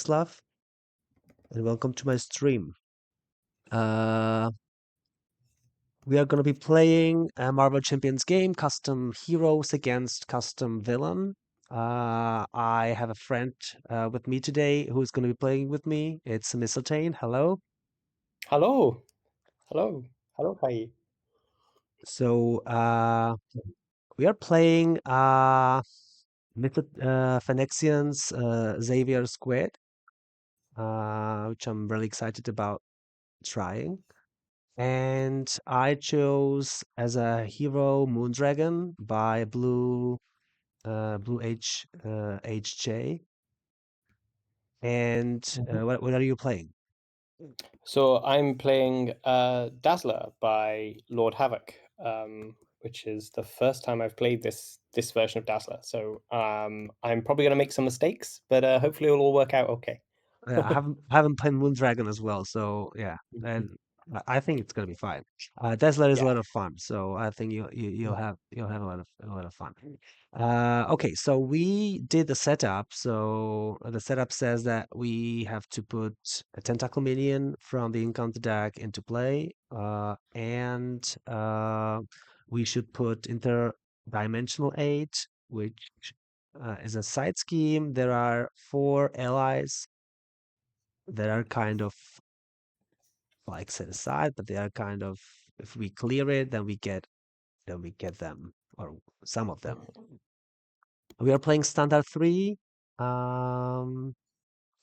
Slav, and welcome to my stream. Uh, we are going to be playing a Marvel Champions game, custom heroes against custom villain. I have a friend with me today who's going to be playing with me. It's Mysteltainn. Hello. Hello, hello, hello, Kai. So we are playing Phenexian's Xavier Squid, which I'm really excited about trying. And I chose as a hero Moondragon by Bluehg. And what are you playing? So I'm playing Dazzler by Lord Havok, which is the first time I've played this version of Dazzler. So I'm probably going to make some mistakes, but hopefully it'll all work out okay. I haven't played Moondragon as well, so yeah, and I think it's gonna be fine. Dazzler is a Yeah. lot of fun, so I think you'll have a lot of fun. Okay, so we did the setup. So the setup says that we have to put a tentacle minion from the encounter deck into play, and we should put interdimensional aid, which is a side scheme. There are 4 allies that are kind of like set aside, but they are kind of, if we clear it, then we get them, or some of them. We are playing standard 3. Um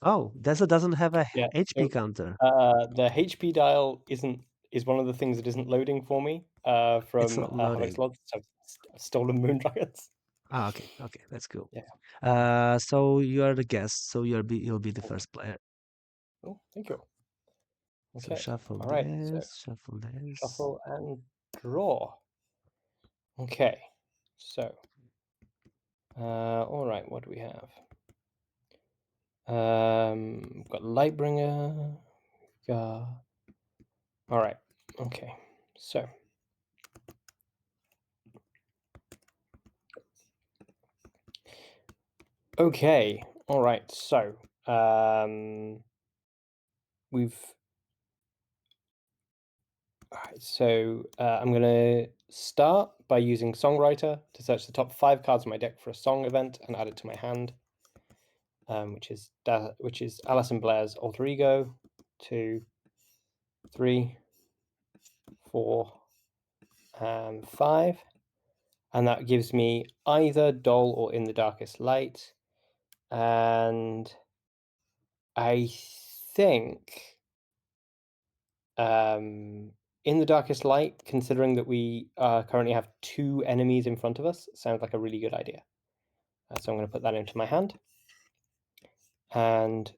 oh, Desert doesn't have a Yeah. HP So counter. the HP dial is one of the things that isn't loading for me It's from not Havok loading. slots. So I've stolen Moondragons. Okay, okay, that's cool. Yeah. So you are the guest, so you'll be the Okay. first player. Oh, thank you. So Okay. shuffle All right. So this, shuffle this. shuffle and draw. Okay, so all right, what do we have? We've got Lightbringer. Got all right. Okay, so okay, all right. So we've all right. So I'm gonna start by using Songwriter to search the top 5 cards of my deck for a song event and add it to my hand, which is Alison Blair's Alter Ego. 2, 3, 4, and 5. And that gives me either Dull or In the Darkest Light. And I think In the Darkest Light, considering that we currently have 2 enemies in front of us, sounds like a really good idea. So I'm going to put that into my hand. And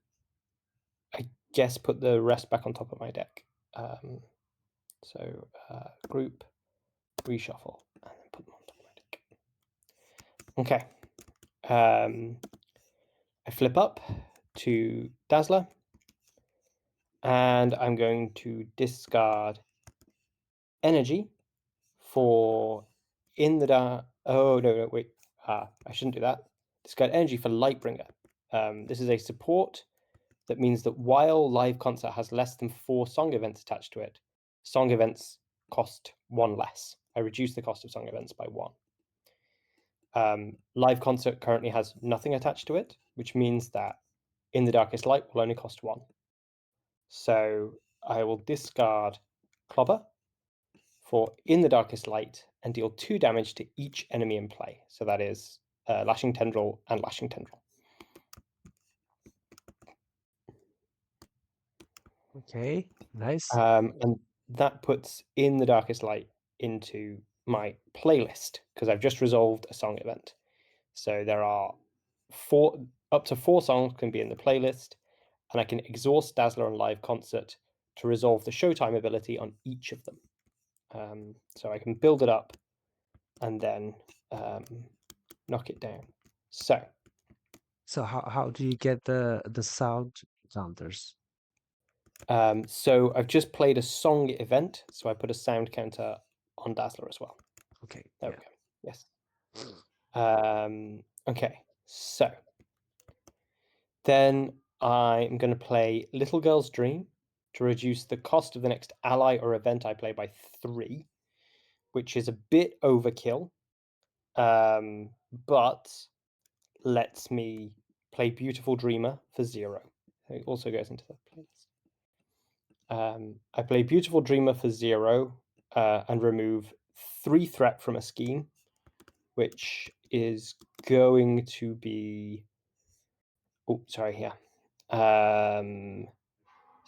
I guess put the rest back on top of my deck. So group, reshuffle, and then put them on top of my deck. Okay. I flip up to Dazzler, and I'm going to discard energy for in the dark. Oh no, wait. I shouldn't do that. Discard energy for Lightbringer. This is a support that means that while live concert has less than 4 song events attached to it, song events cost 1 less. I reduce the cost of song events by 1. Live concert currently has nothing attached to it, which means that In the Darkest Light will only cost 1. So I will discard Clobber for In the Darkest Light and deal 2 damage to each enemy in play. So that is Lashing Tendril and Lashing Tendril. Okay, nice. And that puts In the Darkest Light into my playlist because I've just resolved a song event. So there are up to 4 songs can be in the playlist, and I can exhaust Dazzler on live concert to resolve the Showtime ability on each of them. So I can build it up and then knock it down. So So how do you get the sound counters? so I've just played a song event, so I put a sound counter on Dazzler as well. Okay, There we yeah. go. Yes. Okay. So then I'm going to play Little Girl's Dream to reduce the cost of the next ally or event I play by 3, which is a bit overkill, but lets me play Beautiful Dreamer for 0. It also goes into the playlist. I play Beautiful Dreamer for 0 and remove 3 threat from a scheme, which is going to be... Oh, sorry, yeah. So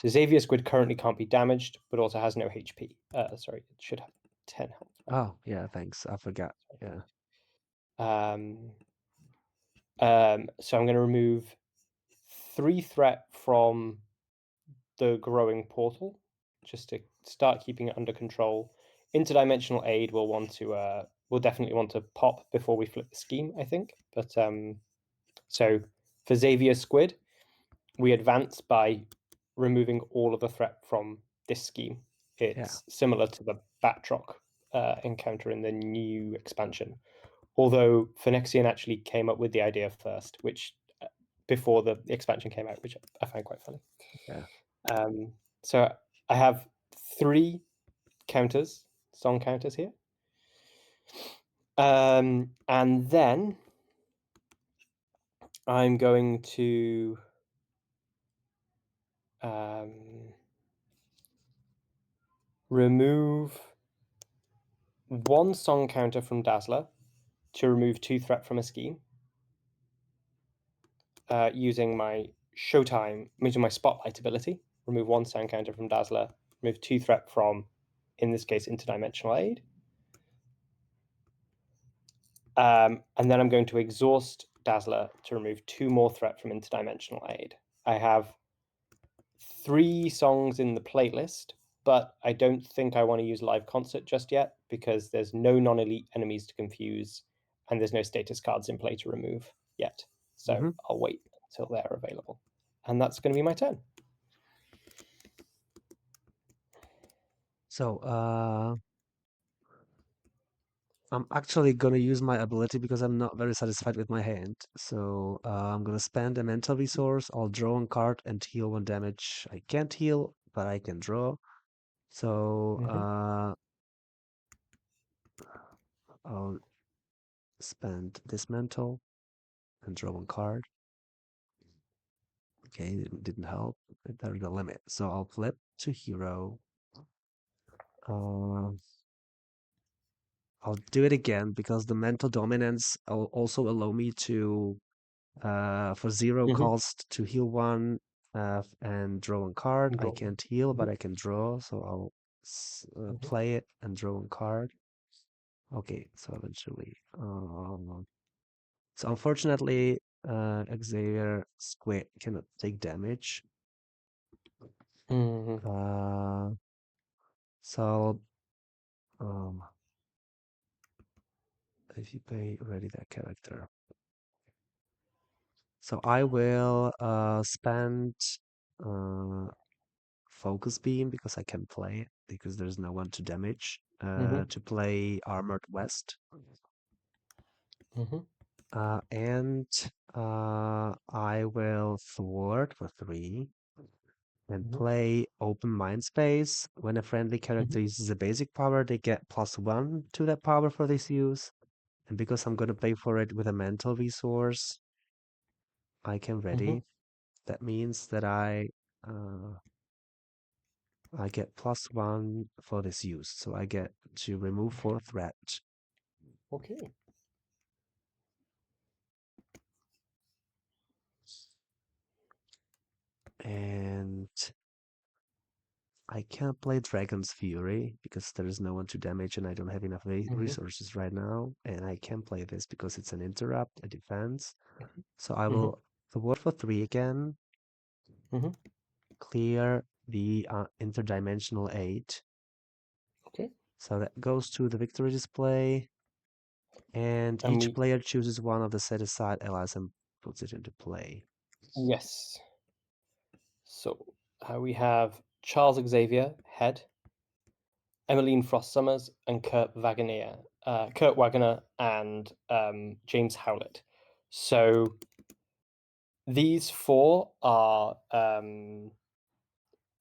Xavier Squid currently can't be damaged, but also has no HP. Sorry, it should have 10 health. Oh, yeah, thanks. I forgot. Yeah. So I'm going to remove 3 threat from the growing portal, just to start keeping it under control. Interdimensional aid will definitely want to pop before we flip the scheme, I think. But so for Xavier Squid, we advance by removing all of the threat from this scheme. It's similar to the Batroc encounter in the new expansion, although Phenexian actually came up with the idea first, which before the expansion came out, which I find quite funny. Yeah. So I have 3 counters, song counters here. And then I'm going to remove 1 song counter from Dazzler to remove 2 threat from a scheme. Using my Spotlight ability, remove 1 sound counter from Dazzler, remove 2 threat from, in this case, Interdimensional Aid. And then I'm going to exhaust Dazzler to remove 2 more threat from Interdimensional Aid. I have 3 songs in the playlist, but I don't think I want to use Live Concert just yet because there's no non-elite enemies to confuse and there's no status cards in play to remove yet. So I'll wait until they're available. And that's going to be my turn. So, I'm actually gonna use my ability because I'm not very satisfied with my hand. So, I'm gonna spend a mental resource. I'll draw one card and heal 1 damage. I can't heal, but I can draw. So, I'll spend Dismantle and draw 1 card. Okay, it didn't help. There's a limit. So I'll flip to hero. I'll do it again because the mental dominance will also allow me to, for 0 cost, to heal 1 and draw 1 card. I can't heal, but I can draw. So I'll play it and draw 1 card. Okay, so eventually. So unfortunately, Xavier Squid cannot take damage. So if you pay ready that character. So I will spend Focus Beam because I can play it because there's no one to damage to play Armored West. And I will Thwart for 3 and play Open Mind Space. When a friendly character uses a basic power, they get +1 to that power for this use. And because I'm going to pay for it with a mental resource, I can ready. That means that I get +1 for this use. So I get to remove 4 threat. Okay. And I can't play Dragon's Fury because there is no one to damage and I don't have enough resources right now. And I can play this because it's an interrupt, a defense. So I will Thwart for 3 again. Clear the interdimensional aid. Okay. So that goes to the victory display. And each player chooses one of the set aside allies and puts it into play. Yes. So we have Charles Xavier, head, Emmeline Frost Summers, and Kurt Wagoner, and James Howlett. So these four are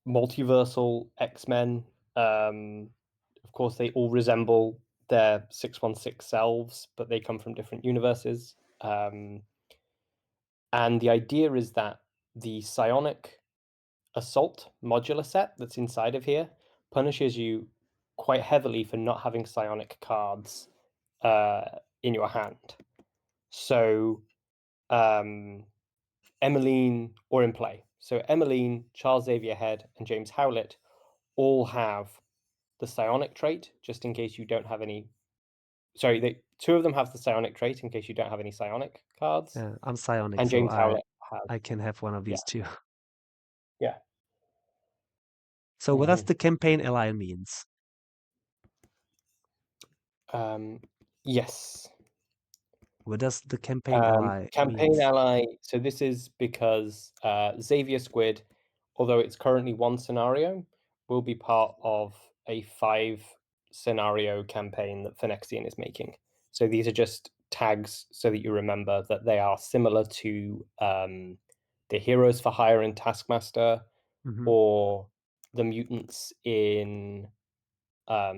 multiversal X-Men. Of course, they all resemble their 616 selves, but they come from different universes. And the idea is that the psionic assault modular set that's inside of here punishes you quite heavily for not having psionic cards in your hand. So Emmeline, or in play. So Emmeline, Charles Xavier Head, and James Howlett all have the psionic trait, just in case you don't have any. Sorry, two of them have the psionic trait in case you don't have any psionic cards, I'm psionic, and so James Howlett has. I can have one of Yeah, these two. yeah. So what does Mhm. the campaign ally means? Yes. What does the campaign ally Campaign means? ally. So this is because Xavier Squid, although it's currently one scenario, will be part of a 5 scenario campaign that Phenexian is making. So these are just tags so that you remember that they are similar to the Heroes for Hire in Taskmaster Hmm. or the mutants in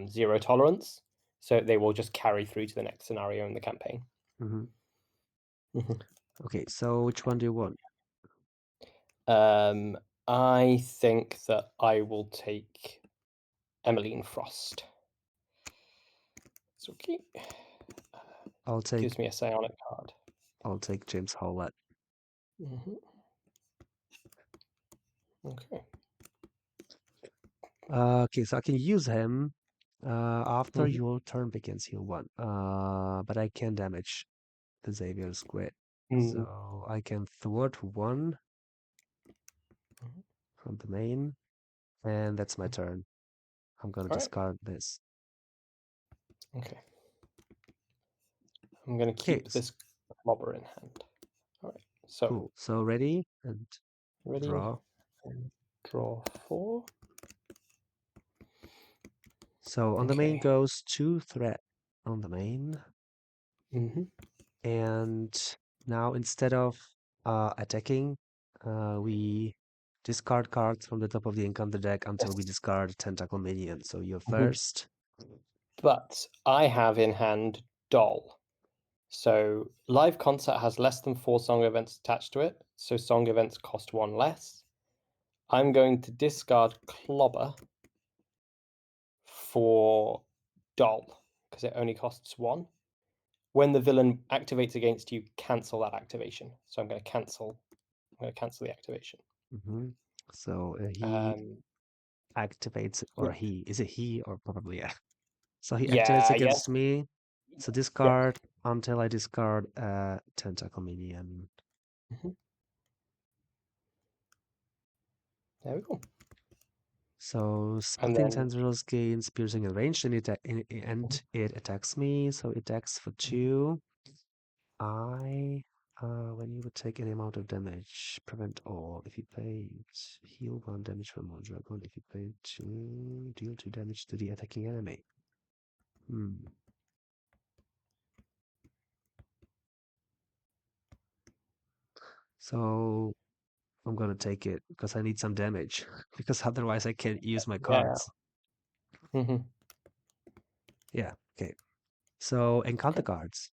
Zero Tolerance. So they will just carry through to the next scenario in the campaign. Hmm. Mhm. Okay, so which one do you want? Um, I think that I will take Emmeline Frost. It's okay. I'll Gives take me a psionic card. James Howlett. Mhm. Okay. Okay, so I can use him after Mhm. your turn begins. He'll one. But I can damage the Xavier Squid. Mhm. So I can thwart one Mhm. from the main, and that's my turn. I'm gonna All right. discard this. Okay. I'm going to Okay, keep this clobber in hand. All right. So cool. So ready and ready. draw. And draw 4. So on the main Okay. goes 2 threat on the main. Mhm. And now instead of attacking, we discard cards from the top of the encounter deck until we Yes. discard Tentacle Minion. So you're Mhm. first. But I have in hand Doll. So live concert has less than 4 song events attached to it, so song events cost 1 less. I'm going to discard Clobber for Doll because it only costs 1. When the villain activates against you, cancel that activation. So I'm going to cancel. I'm going to cancel the activation. Hmm. So he Um, activates, or yeah, he, is it he or probably yeah. So he activates yeah, against yes, me. So yep. discard until I discard Tentacle Minion. Mhm. There we go. So And Spitting then Tendrils gains piercing and range, and it attacks me. So it attacks for 2. I, when you would take any amount of damage, prevent all. If you pay, heal 1 damage from Moondragon. If you pay 2, deal 2 damage to the attacking enemy. Hmm. So I'm gonna take it because I need some damage because otherwise I can't use my yeah. cards. Mhm. Yeah. Okay. So encounter Okay. cards.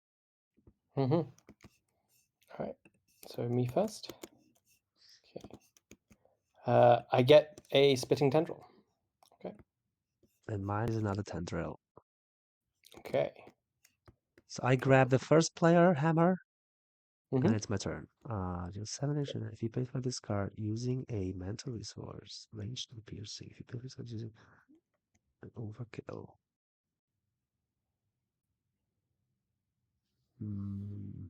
Mhm. All right. So me first. Okay. I get a spitting tendril. Okay. And mine is another tendril. Okay. So I grab the first player hammer, and Mhm. it's my turn. Deal 7 damage, and if you pay for this card using a mental resource, ranged and piercing. If you pay for this card using an overkill. Hmm.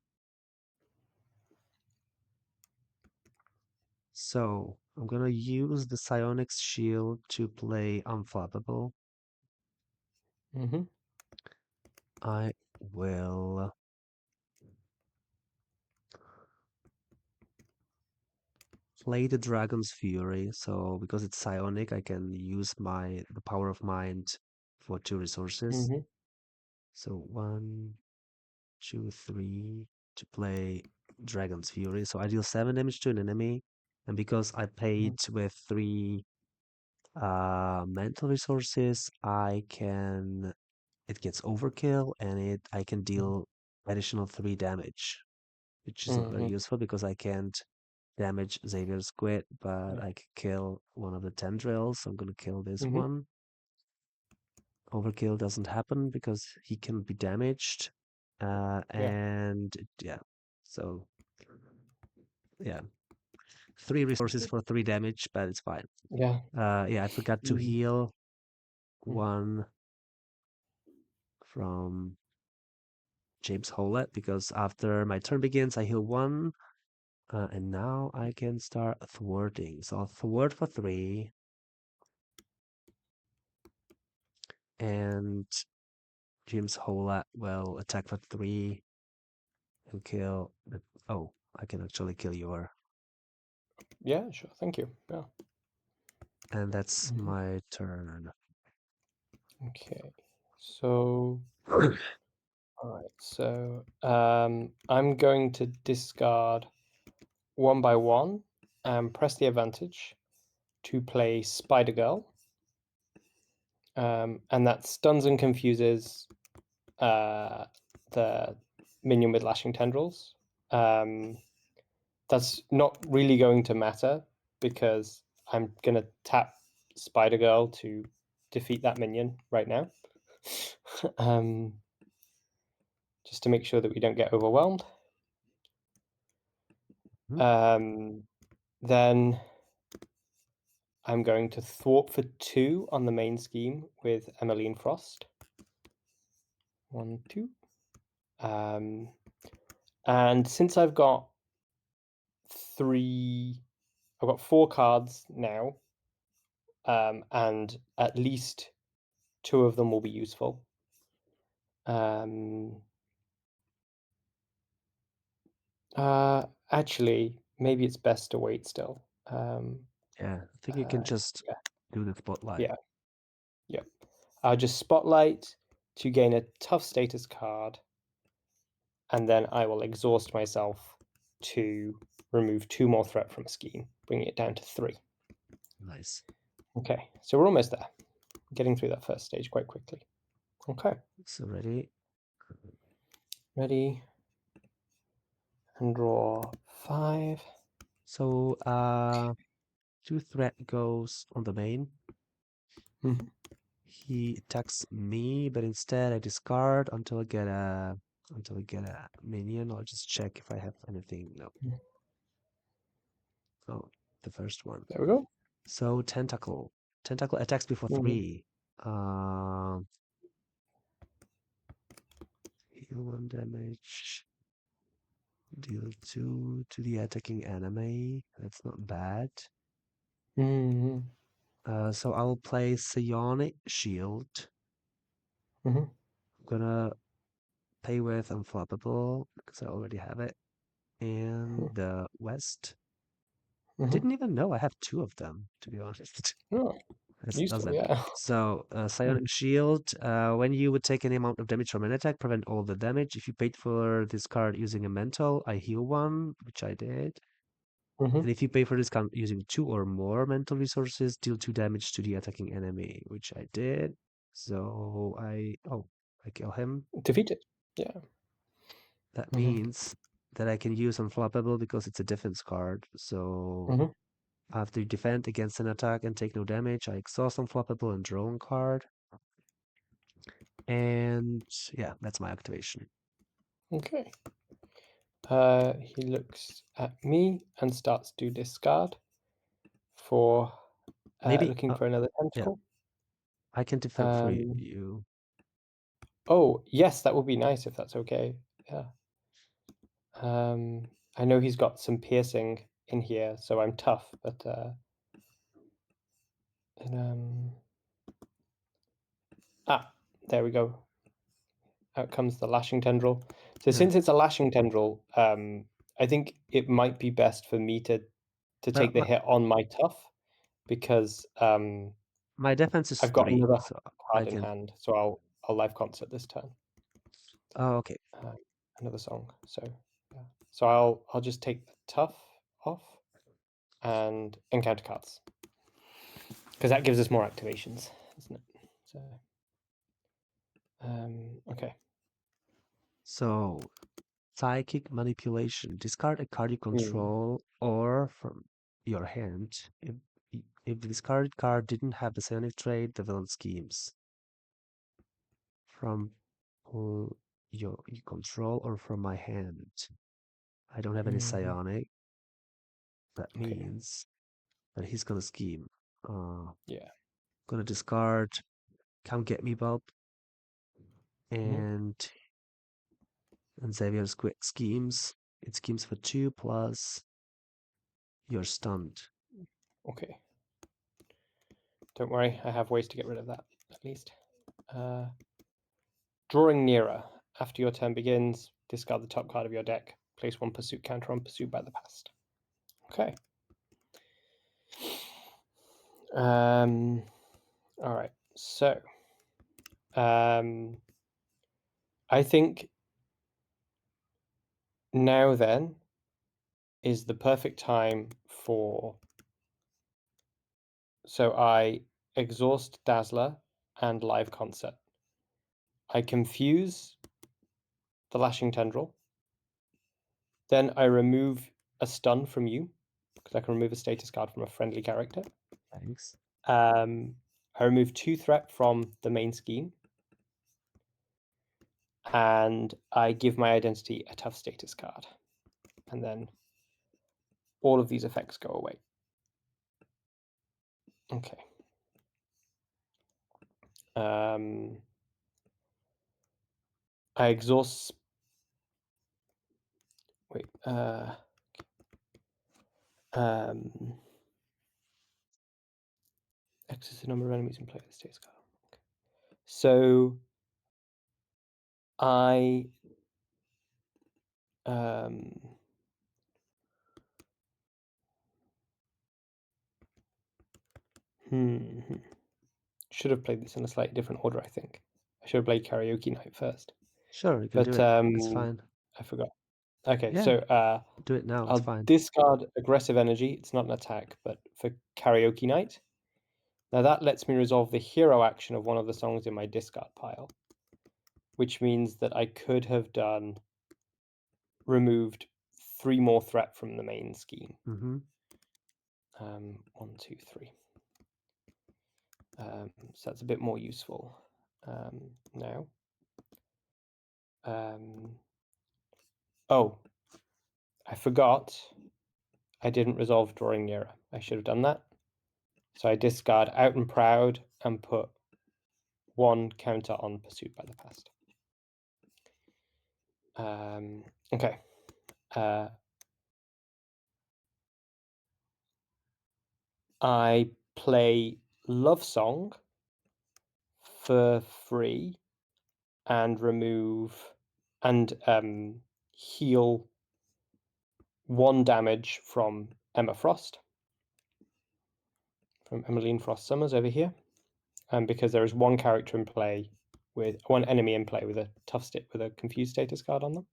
So I'm gonna use the Psionics Shield to play Unflappable. Mhm. I will play the Dragon's Fury. So because it's psionic, I can use the power of mind for 2 resources. Mhm. So 1, 2, 3 to play Dragon's Fury. So I deal 7 damage to an enemy, and because I paid with 3 mental resources, I can. It gets overkill, and I can deal additional 3 damage, which is not very Mm-hmm. useful because I can't damage Xavier Squid, but I can kill one of the tendrils. So I'm gonna kill this Mm-hmm. one. Overkill doesn't happen because he can be damaged. Yeah. And yeah, so yeah, 3 resources for 3 damage, but it's fine. Yeah. Yeah, I forgot to Mm-hmm. heal one from James Howlett because after my turn begins, I heal one, and now I can start thwarting. So I'll thwart for 3, and James Howlett will attack for 3 and kill. Oh, I can actually kill your. Yeah. Sure. Thank you. Yeah. And that's Mm-hmm. my turn. Okay. So, all right. So, I'm going to discard one by one and press the advantage to play Spider Girl. And that stuns and confuses the minion with lashing tendrils. That's not really going to matter because I'm going to tap Spider Girl to defeat that minion right now. Just to make sure that we don't get overwhelmed. Then I'm going to thwart for 2 on the main scheme with Emmeline Frost. 1, 2. And since I've got 4 cards now, and at least 2 of them will be useful. Actually, maybe it's best to wait still. Yeah, I think you can just Yeah, do the spotlight. yeah, yeah. I'll just spotlight to gain a tough status card, and then I will exhaust myself to remove 2 more threat from a scheme, bringing it down to 3. Nice. Okay, so we're almost there. Getting through that first stage quite quickly. Okay. So ready? Ready. And draw 5. So 2 threat goes on the main. He attacks me, but instead I discard until I get a minion. I'll just check if I have anything. No. Oh, the first one. There we go. So tentacle. Tentacle attacks before 3. Heal 1 damage. Deal 2 to the attacking enemy. That's not bad. So I'll play Psionic Shield. I'm gonna pay with Unflappable because I already have it. And the West. I didn't even know I have 2 of them, to be honest. Oh, That's useful, epic. yeah. So, Psionic Shield. When you would take any amount of damage from an attack, prevent all the damage. If you paid for this card using a mental, I heal 1, which I did. And if you pay for this card using 2 or more mental resources, deal 2 damage to the attacking enemy, which I did. So I kill him. Defeat it. Yeah. That means that I can use Unflappable because it's a defense card. So after you defend against an attack and take no damage, I exhaust Unflappable and draw a card. And yeah, that's my activation. Okay. He looks at me and starts to discard for Maybe, looking for another yeah, tentacle. I can defend for you. Oh, yes, that would be nice if that's okay. Yeah. I know he's got some piercing in here, so I'm tough, but there we go. Out comes the lashing tendril. So since it's a lashing tendril, I think it might be best for me to take the hit on my tough because My defense is I've got 3, another so I card in can. hand, so I'll live concert this turn. Oh, okay. Another song. So yeah. So I'll just take the tough off and encounter cards, because that gives us more activations, isn't it? So okay. So psychic manipulation. Discard a card you control or from your hand. If the discarded card didn't have the psionic trait, the villain schemes. From you control or from my hand. I don't have any psionic. That Okay. means that he's gonna scheme. Yeah. Gonna discard Come Get Me Bulb Mhm. and Xavier Squid schemes. It schemes for 2 plus you're stunned. Okay. Don't worry, I have ways to get rid of that, at least. Drawing nearer. After your turn begins, discard the top card of your deck. Place 1 pursuit counter on Pursued by the Past. Okay. All right. So, I think now then is the perfect time for. So I exhaust Dazzler and Live Concert. I confuse the Lashing Tendril. Then I remove a stun from you, because I can remove a status card from a friendly character. Thanks. I remove 2 threat from the main scheme. And I give my identity a tough status card. And then all of these effects go away. Okay. I exhaust. Wait. X is the number of enemies in play with the status card. Okay. So I should have played this in a slightly different order, I think. I should have played Karaoke Night first. Sure, you can do But it. It's fine. I forgot. Okay, Yeah, so do it now. It's I'll fine. discard Aggressive Energy. It's not an attack, but for Karaoke Night. Now that lets me resolve the hero action of one of the songs in my discard pile, which means that I could have removed 3 more threat from the main scheme. 1, 2, 3. So that's a bit more useful now. Oh, I forgot. I didn't resolve Drawing Nearer. I should have done that. So I discard Out and Proud and put 1 counter on Pursued by the Past. Okay. I play Love Song for free and remove and heal 1 damage from Emma Frost, from Emmeline Frost Summers over here, and because there is 1 character in play with 1 enemy in play with a tough stick with a confused status card on them.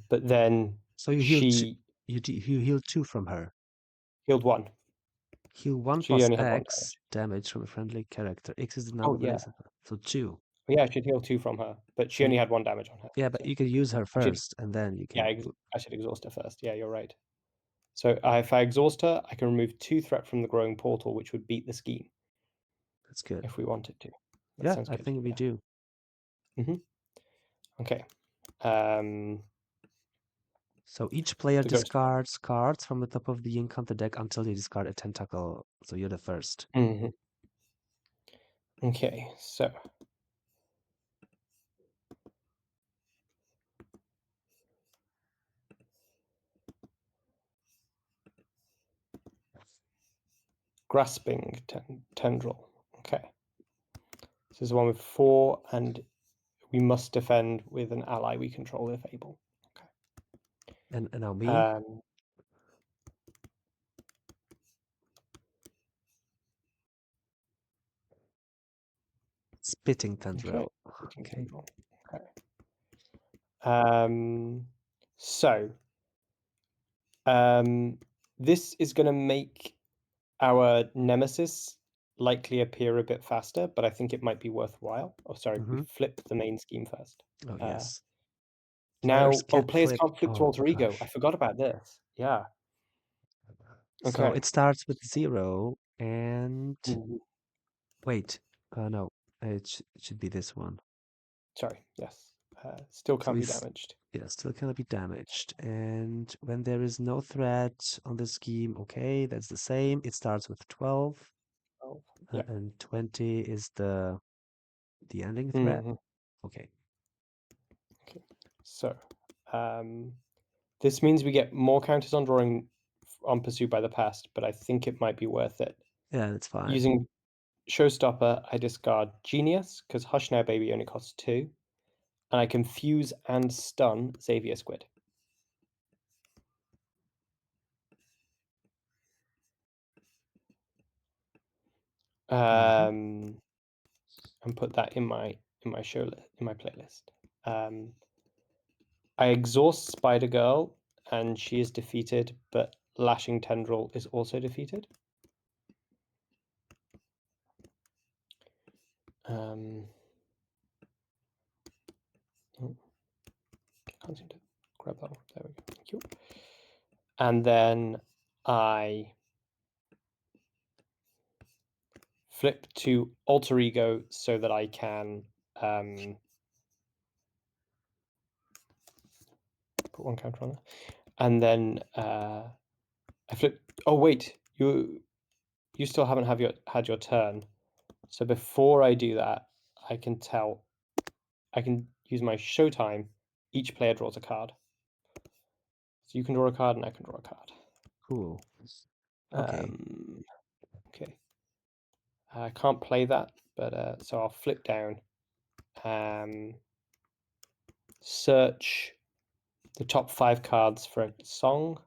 But then So you heal two, she you heal 2 from her. healed 1. Heal 1 She plus only had 1 X damage. damage from a friendly character. X is the number Oh of yeah, enemies. So 2. yeah. I should heal 2 from her, but she So only had 1 damage on her. yeah, but So you can use her I should, first, and then you yeah, can. I should exhaust her first. Yeah, you're right. So if I exhaust her, I can remove 2 threat from the Growing Portal, which would beat the scheme That's good. if we wanted to. That Yeah, sounds I good. think we Yeah. do. Okay. So each player The ghost. discards cards from the top of the encounter deck until you discard a tentacle. So you're the first. Okay, so Grasping Tendril. Okay. This is the one with 4, and we must defend with an ally we control if able. Okay. And now me. Spitting Okay. tendril. Picking Okay. tendril. Okay. So this is going to make our nemesis likely appear a bit faster, but I think it might be worthwhile. Oh, sorry, we Mm-hmm. flip the main scheme first. Oh, Uh, yes. Players Now, oh, can players flip. can't flip to Oh, alter ego. I gosh. forgot about this. Yeah. So Okay. it starts with 0 and Mhm. wait. No, it should be this one. Sorry. Yes. Still So can't be it's damaged. yeah, still cannot be damaged. And when there is no threat on the scheme, okay, that's the same. It starts with 12, 12. Yeah. and 20 is the ending threat. Mhm. Okay. Okay. So, um, this means we get more counters on drawing on Pursued by the Past, but I think it might be worth it. Yeah, that's fine. Using Showstopper, I discard Genius, because Hush Now Baby only costs 2, and I confuse and stun Xavier Squid. Hmm. And put that in my playlist. I exhaust Spider Girl, and she is defeated, but Lashing Tendril is also defeated. Oh, can't seem to grab that one. There we go. Thank you. And then I flip to Alter Ego so that I can put one counter on it. And then I flip. Oh wait, you still haven't had your turn. So before I do that, I can use my Showtime. Each player draws a card. So you can draw a card and I can draw a card. Cool. Okay. Okay. I can't play that, but so I'll flip down. Search the top 5 cards for a song.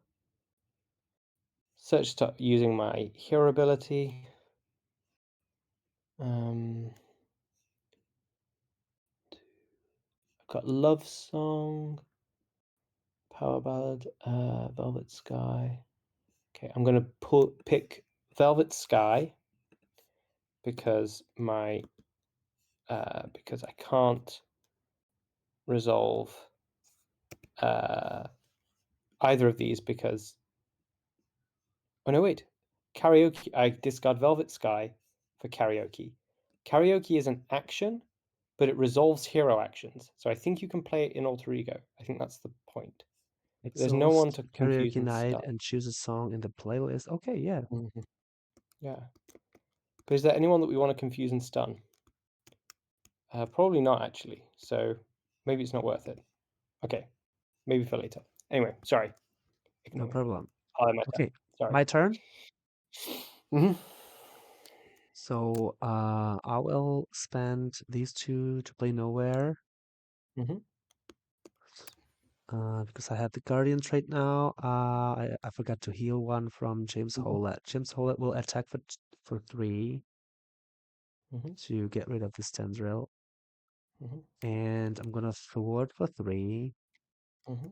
Search using my hero ability. I've got Love Song, Power Ballad, Velvet Sky. Okay, I'm gonna pick Velvet Sky because because I can't resolve either of these because oh no wait, karaoke. I discard Velvet Sky for karaoke. Karaoke is an action, but it resolves hero actions. So I think you can play it in alter ego. I think that's the point. There's no one Exhaust to confuse karaoke and night stun. and choose a song in the playlist. Okay, yeah. Mhm. Yeah. But is there anyone that we want to confuse and stun? Probably not actually. So maybe it's not worth it. Okay. Maybe for later. Anyway, sorry. No Ignore me. problem. I'll have my turn. Okay, Sorry. my turn. Mm-hmm. So I will spend these two to play nowhere. Mm-hmm. Because I have the Guardian trait now. I forgot to heal one from James Mm-hmm. Howlett. James Howlett will attack for 3 Mm-hmm. to get rid of this tendril. Mm-hmm. And I'm gonna forward for 3. Mm-hmm.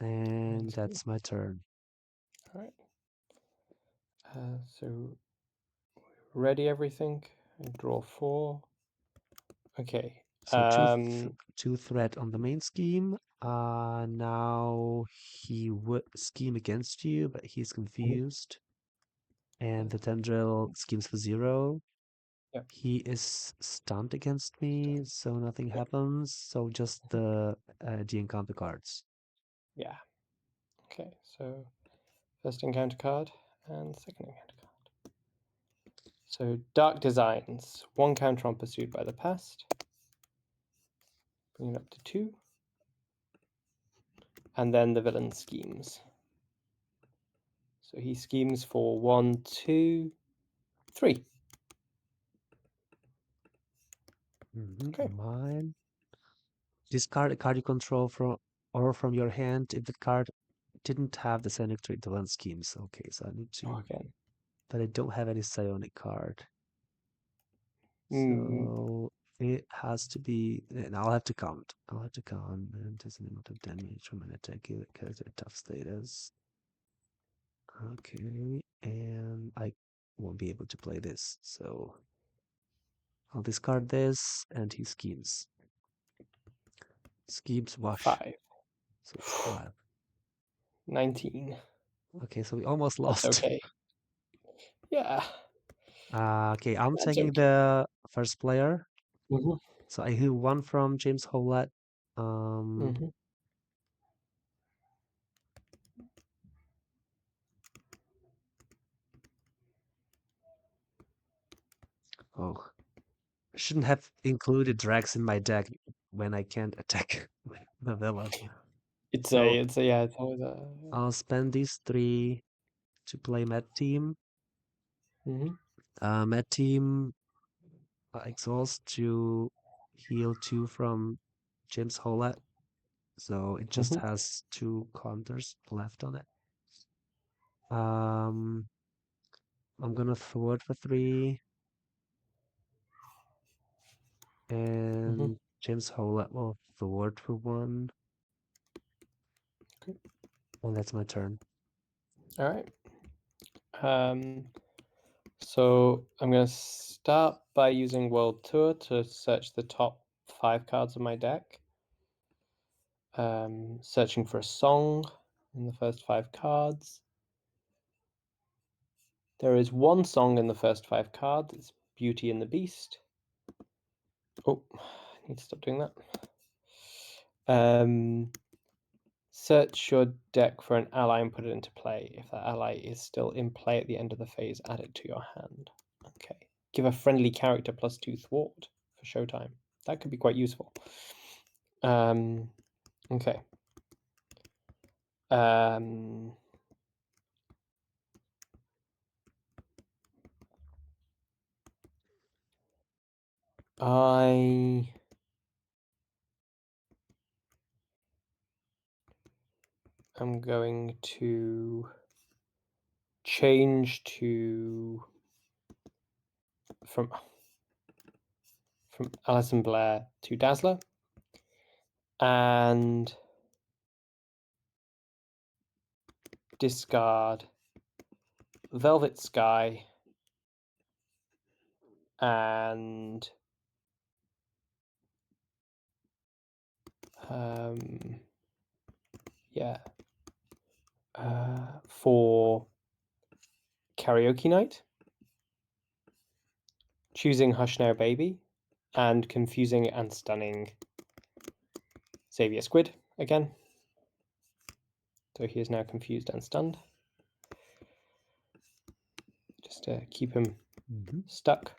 And that's my turn. All right. So ready everything. I draw 4. Okay. So two threat on the main scheme. Now he would scheme against you, but he's Mhm. confused. And the tendril schemes for 0. Yeah. He is stunned against me, so nothing Yeah. happens. So just the encounter cards. Yeah. Okay. So first encounter card and second encounter card. So Dark Designs. 1 counter on Pursued by the Past. Bring it up to 2. And then the villain schemes. So he schemes for 1, 2, 3. Okay. Mine. Discard a card you control from your hand if the card didn't have the Phoenix trait villain schemes. Okay, so I need Oh, to, again. but I don't have any psionic card. So it has to be, and I'll have to count. I'll have to count, and there's an amount of damage from an attack because they're tough status. Okay, and I won't be able to play this, so I'll discard this, and he schemes. Schemes wash, 5. so it's 5. 19. Okay, so we almost That's lost. okay. Yeah. Okay, I'm That's taking okay. the first player. Mm-hmm. So I hear one from James Howlett. Mm-hmm. Oh, I shouldn't have included Drax in my deck when I can't attack the villain. So Yeah, it's always a. I'll spend these 3 to play Med Team. Mm-hmm. Med Team exhaust to heal 2 from James Howlett. So it just Mm-hmm. has 2 counters left on it. Um, I'm gonna thwart for 3, Mm-hmm. and James Howlett will thwart for 1, Okay. and that's my turn. All right. So I'm going to start by using World Tour to search the top 5 cards of my deck. Searching for a song in the first 5 cards. There is one song in the first 5 cards. It's Beauty and the Beast. Oh, I need to stop doing that. Search your deck for an ally and put it into play. If that ally is still in play at the end of the phase, add it to your hand. Okay. Give a friendly character +2 thwart for showtime. That could be quite useful. Okay. I am going to change to from Alison Blair to Dazzler, and discard Velvet Sky and yeah, for Karaoke Night, choosing Hush Now Baby, and confusing and stunning Xavier Squid again. So he is now confused and stunned. Just to keep him stuck.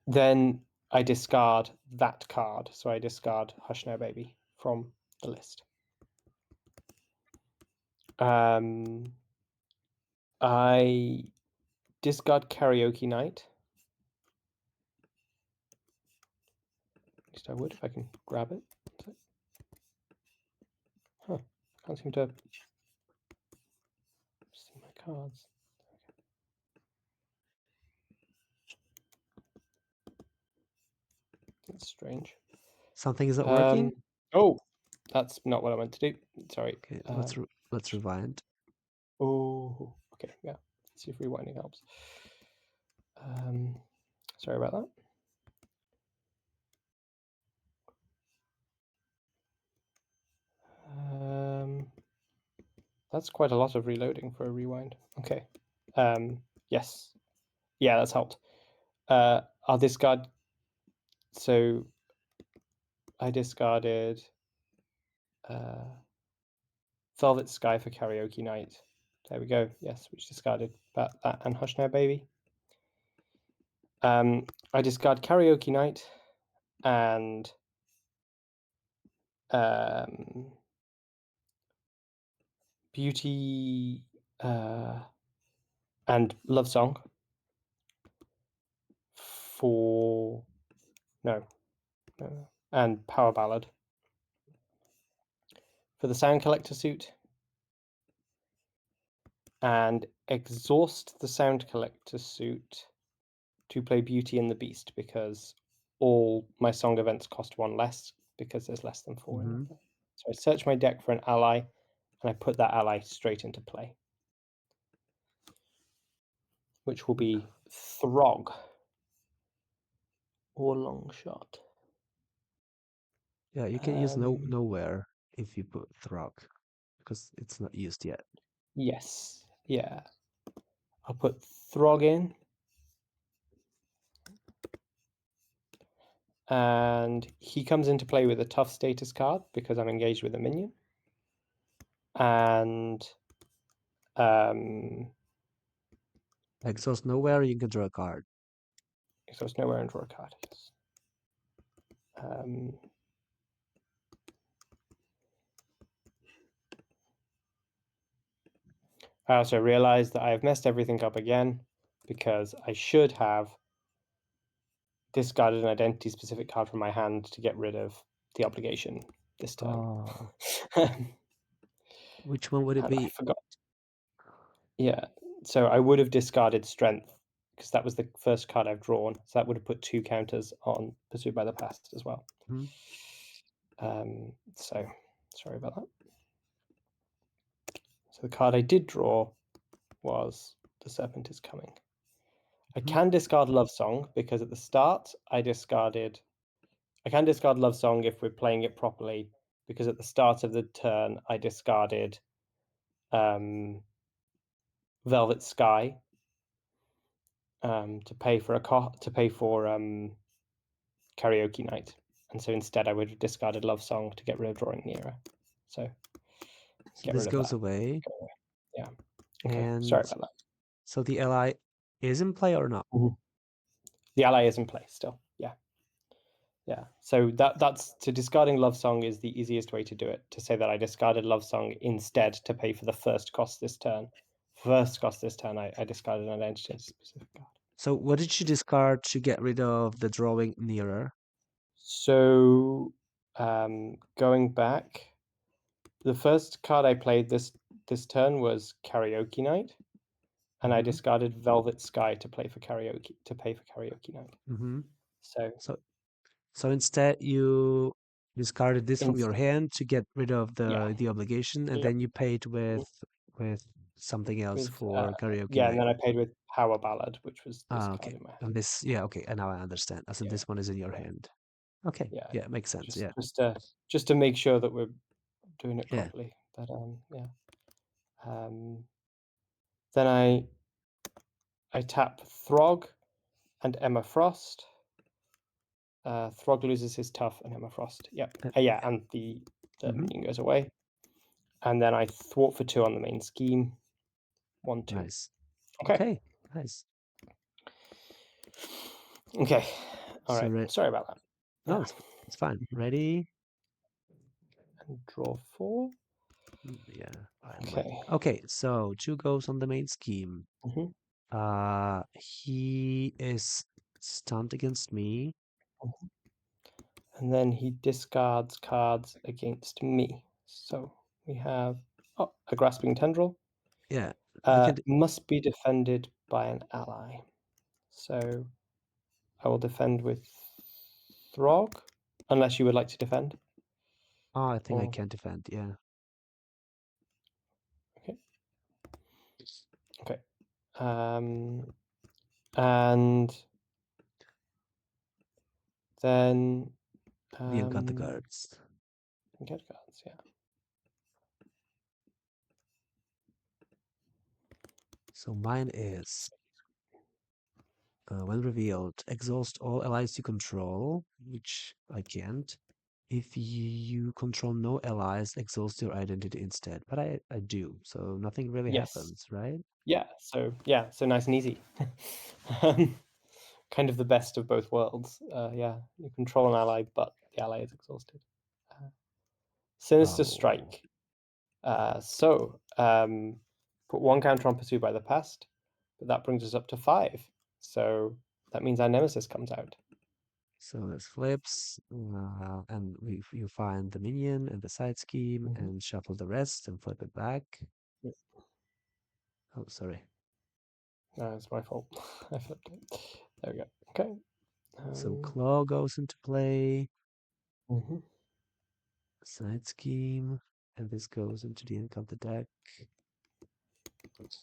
Then I discard that card. So I discard Hush Now Baby from the list. I discard Karaoke Night. At least I would if I can grab it. Huh. Can't seem to see my cards. That's strange. Something isn't working? Oh, that's not what I meant to do. Sorry. Okay, let's rewind. Oh, okay, yeah. Let's see if rewinding helps. Sorry about that. That's quite a lot of reloading for a rewind. Okay. Yes. Yeah, that's helped. I'll discard. So I discarded Velvet Sky for Karaoke Night. There we go. Yes, which discarded that and Hush Now Baby. I discard Karaoke Night and Beauty and Love Song for no, and Power Ballad for the Sound Collector suit, and exhaust the Sound Collector suit to play Beauty and the Beast, because all my song events cost one less because there's less than four in Mm-hmm. there. So I search my deck for an ally, and I put that ally straight into play, which will be Throg or Longshot. Yeah, you can use nowhere if you put Throg because it's not used yet. Yes, yeah. I'll put Throg in, and he comes into play with a tough status card because I'm engaged with a minion. And Exhaust nowhere, you can draw a card. so it's nowhere and draw a card. Yes. I also realized that I have messed everything up again because I should have discarded an identity specific card from my hand to get rid of the obligation this turn. Oh, And which one would it I be? forgot. Yeah, so I would have discarded Strength because that was the first card I've drawn. So that would have put 2 counters on Pursued by the Past as well. Hmm? So sorry about that. So the card I did draw was The Serpent is Coming. I Mhm. can discard Love Song because at the start I can discard Love Song if we're playing it properly, because at the start of the turn I discarded Velvet Sky to pay for Karaoke Night, and so instead I would have discarded Love Song to get rid of Drawing Nearer. So So get this rid of goes that. away, Yeah. Okay. and Sorry about that. so the ally is in play or not? The ally is in play still. Yeah. Yeah. So that's to discarding Love Song is the easiest way to do it. To say that I discarded Love Song instead to pay for the first cost this turn. I discarded an identity specific card. So what did you discard to get rid of the drawing nearer? So going back, the first card I played this turn was Karaoke Night, and I Mm-hmm. discarded Velvet Sky to pay for Karaoke Night. Mm-hmm. So So so instead you discarded this from your instead, hand to get rid of yeah, the obligation, and yep, then you paid mhm, with something else with for karaoke yeah, and night. then I paid with Power Ballad, which was this Ah, card okay. in my hand. And this, yeah, okay. And now I understand. As in Yeah, this one is in your yeah, hand. Okay. yeah, Yeah, yeah. makes sense. Just Yeah. just to make sure that we're doing it Yeah. properly. But yeah. Um, then I tap Throg and Emma Frost. Throg loses his tough and Emma Frost. Yep. Yeah, and the Mm-hmm. minion goes away. And then I thwart for 2 on the main scheme. 1, 2. Nice. Okay. Okay. Nice. Okay. All So right. Sorry about that. no, Yeah. it's fine. Ready? And draw 4. Yeah, I'm ready. Okay. Okay, so 2 goes on the main scheme. Mm-hmm. He is stunned against me. And then he discards cards against me. So we have a Grasping Tendril. Yeah, you can. Must be defended by an ally. So I will defend with Throg, unless you would like to defend. Oh, I think I Or can defend. Yeah. okay, okay. And then You've got the cards. get cards, yeah. So mine is when revealed, exhaust all allies you control, which I can't. If you control no allies, exhaust your identity instead. But I do, so nothing really Yes. happens, right? Yeah, so nice and easy. um, kind of the best of both worlds. Yeah, you control an ally, but the ally is exhausted. Sinister Oh, Strike. Put 1 counter on Pursued by the Past, but that brings us up to 5. So that means our Nemesis comes out. so this flips, and you find the minion and the side scheme Mm-hmm. and shuffle the rest and flip it back. Oh, sorry. No, it's my fault. I flipped it. There we go. Okay. So claw goes into play. Mhm. Side scheme, and this goes into the end of the deck.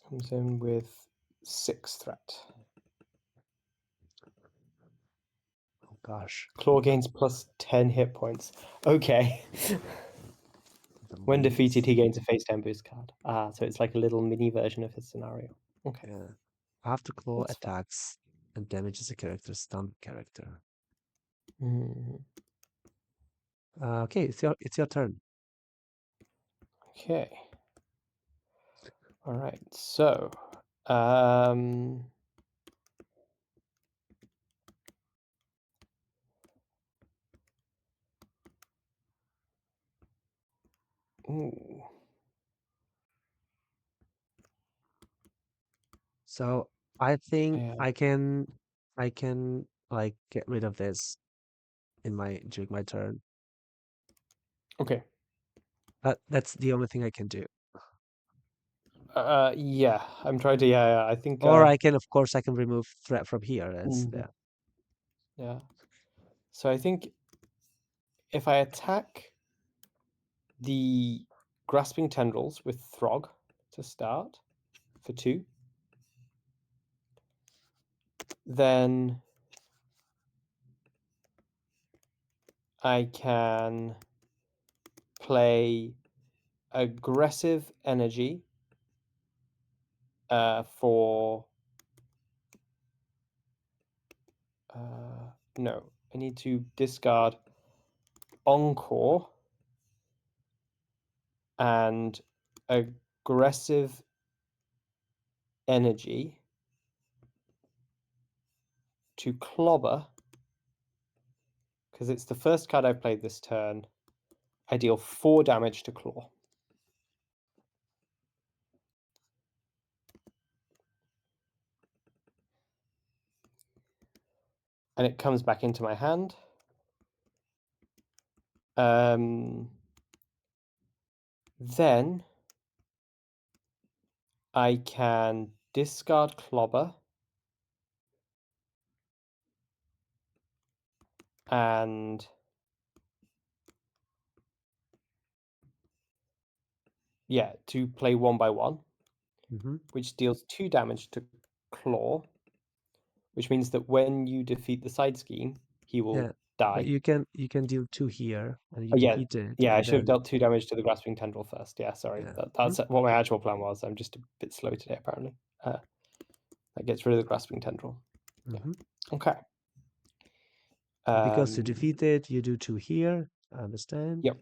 Comes in with 6 threat. Oh gosh. Claw gains plus 10 hit points. Okay. The When defeated, least. he gains a face down boost card. Ah, so it's like a little mini version of his scenario. Okay. Yeah. After claw That's fine. attacks and damages a character, stun character. Mhm. Okay, it's your turn. Okay. All right. So, um, ooh, So I think yeah. I can like get rid of this during my turn. Okay. But that's the only thing I can do. Yeah. I'm trying to. Yeah. I think. Or I can, of course, I can remove threat from here. That's Mhm. yeah. Yeah. So I think if I attack the grasping tendrils with Throg to start for 2, then I can play aggressive energy for no, I need to discard Encore and aggressive energy to clobber because it's the first card I've played this turn. I deal 4 damage to claw. And it comes back into my hand. Then I can discard clobber and yeah, to play 1 by 1, Hmm. which deals 2 damage to claw, which means that when you defeat the side scheme, he will Yeah. But die. you can deal 2 here and you Oh, yeah. defeat it Yeah, I and should have then dealt 2 damage to the grasping tendril first. Yeah, sorry. yeah. That's what my actual plan was. I'm just a bit slow today, apparently. That gets rid of the grasping tendril. Yeah. Mm-hmm. Okay. Because to defeat it, you do 2 here. I understand. Yep.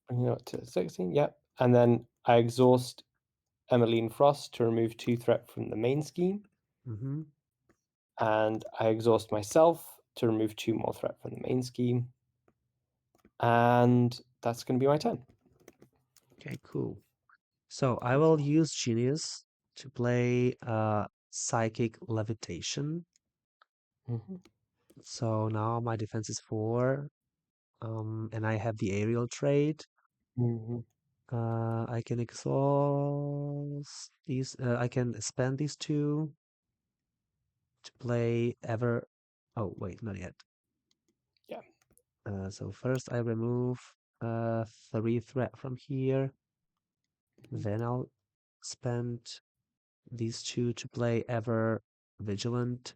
Bring it up to 16. Yep. And then I exhaust Emmeline Frost to remove 2 threat from the main scheme. Mm-hmm. And I exhaust myself to remove 2 more threat from the main scheme. And that's going to be my turn. Okay, cool. So I will use Genius to play Psychic Levitation. Mm-hmm. So now my defense is 4, and I have the aerial trait. Mm-hmm. I can exhaust these. I can spend these 2 to play ever. Oh wait, not yet. Yeah. So first I remove 3 threat from here. Then I'll spend these 2 to play ever vigilant.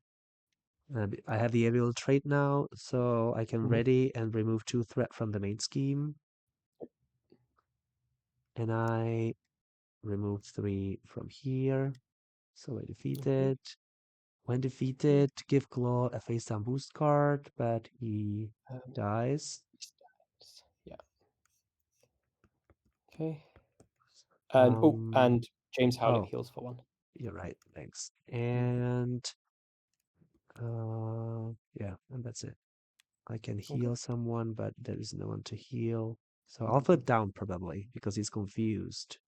I have the aerial trait now, so I can Mm-hmm. ready and remove 2 threat from the main scheme. And I remove 3 from here. So I defeat Mm-hmm. it. When defeated, give Claw a face down boost card, but he Um, dies. yeah. Okay. Um, And James Howlett oh, heals for 1. you're right. Thanks. Mm-hmm. And yeah, and that's it. I can Okay. heal someone, but there is no one to heal. So I'll flip down probably because he's confused.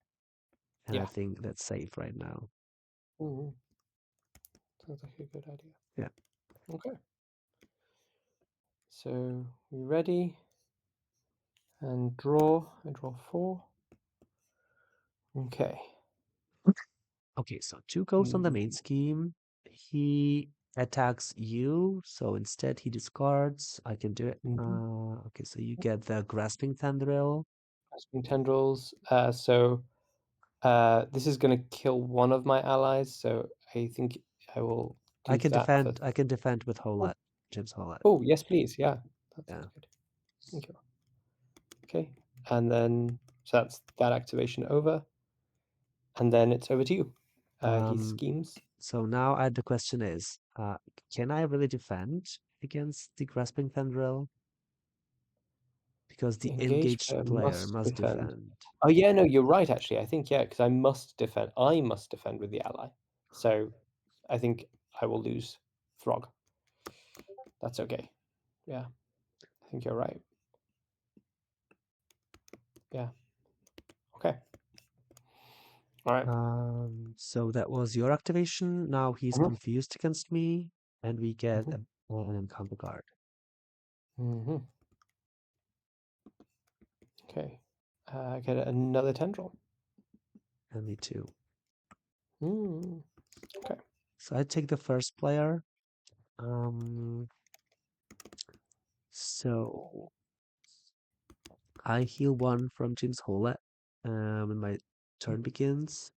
And I Yeah. think that's safe right now. Mm-hmm. Sounds like a good idea. Yeah. Okay. So we ready and draw. I draw 4. Okay. Okay, so 2 goes on the main scheme. He attacks you, so instead he discards. I can do it. Okay, so you get the Grasping Tendril. Grasping Tendrils. This is going to kill one of my allies, so I think I will I do can that for. defend. I can defend with Oh, Holet, James Holet. oh, yes, please. Yeah, that Yeah. sounds good. Thank you. Okay, and then so that's that activation over, and then it's over to you. He schemes. So now the question is, can I really defend against the Grasping Tendril? Because The the engaged engaged player player must must defend. defend. Oh yeah, no, you're right. Actually, I think because I must defend. I must defend with the ally. So I think I will lose Throg. That's okay. Yeah, I think you're right. Yeah. Okay. All right. So that was your activation. Now he's Mhm. confused against me, and we get an encounter card. Mhm. Okay. Get another tendril. And me too. Okay. So I take the first player. So I heal 1 from James Holet when my turn begins.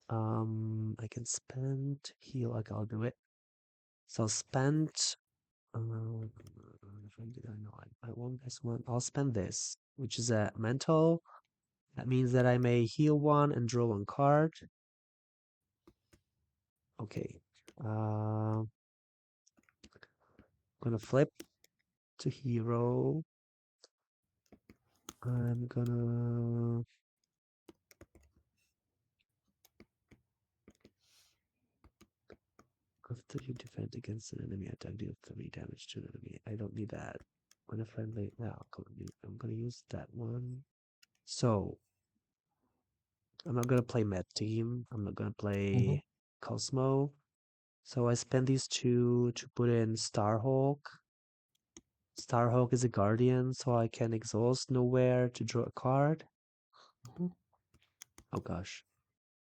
I can spend heal. Like I'll do it. So I'll spend. Did I know? I want this one. I'll spend this, which is a mental. That means that I may heal 1 and draw 1 card. Okay. Gonna flip to hero. I'm gonna. After you defend against an enemy attack, deal 3 damage to an enemy. I don't need that. When a friendly. Now I'm gonna use that one. So I'm not gonna play Med Team. I'm not gonna Mhm. play Cosmo. So I spend these 2 to put in Starhawk. Starhawk is a guardian, so I can exhaust nowhere to draw a card. Mhm. Oh gosh.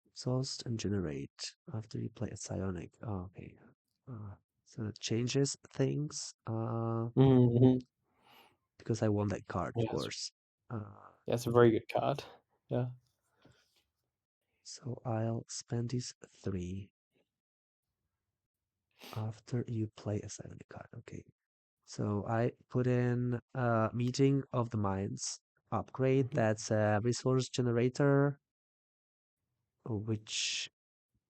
Exhaust and generate after you play a psionic. Oh, okay. So that changes things. Mhm. Because I won that card, of Yes. course. Uh, Yeah, it's a very good card. Yeah. so I'll spend these 3 after you play a psionic card. Okay. So I put in Meeting of the Minds upgrade. Mhm. That's a resource generator, which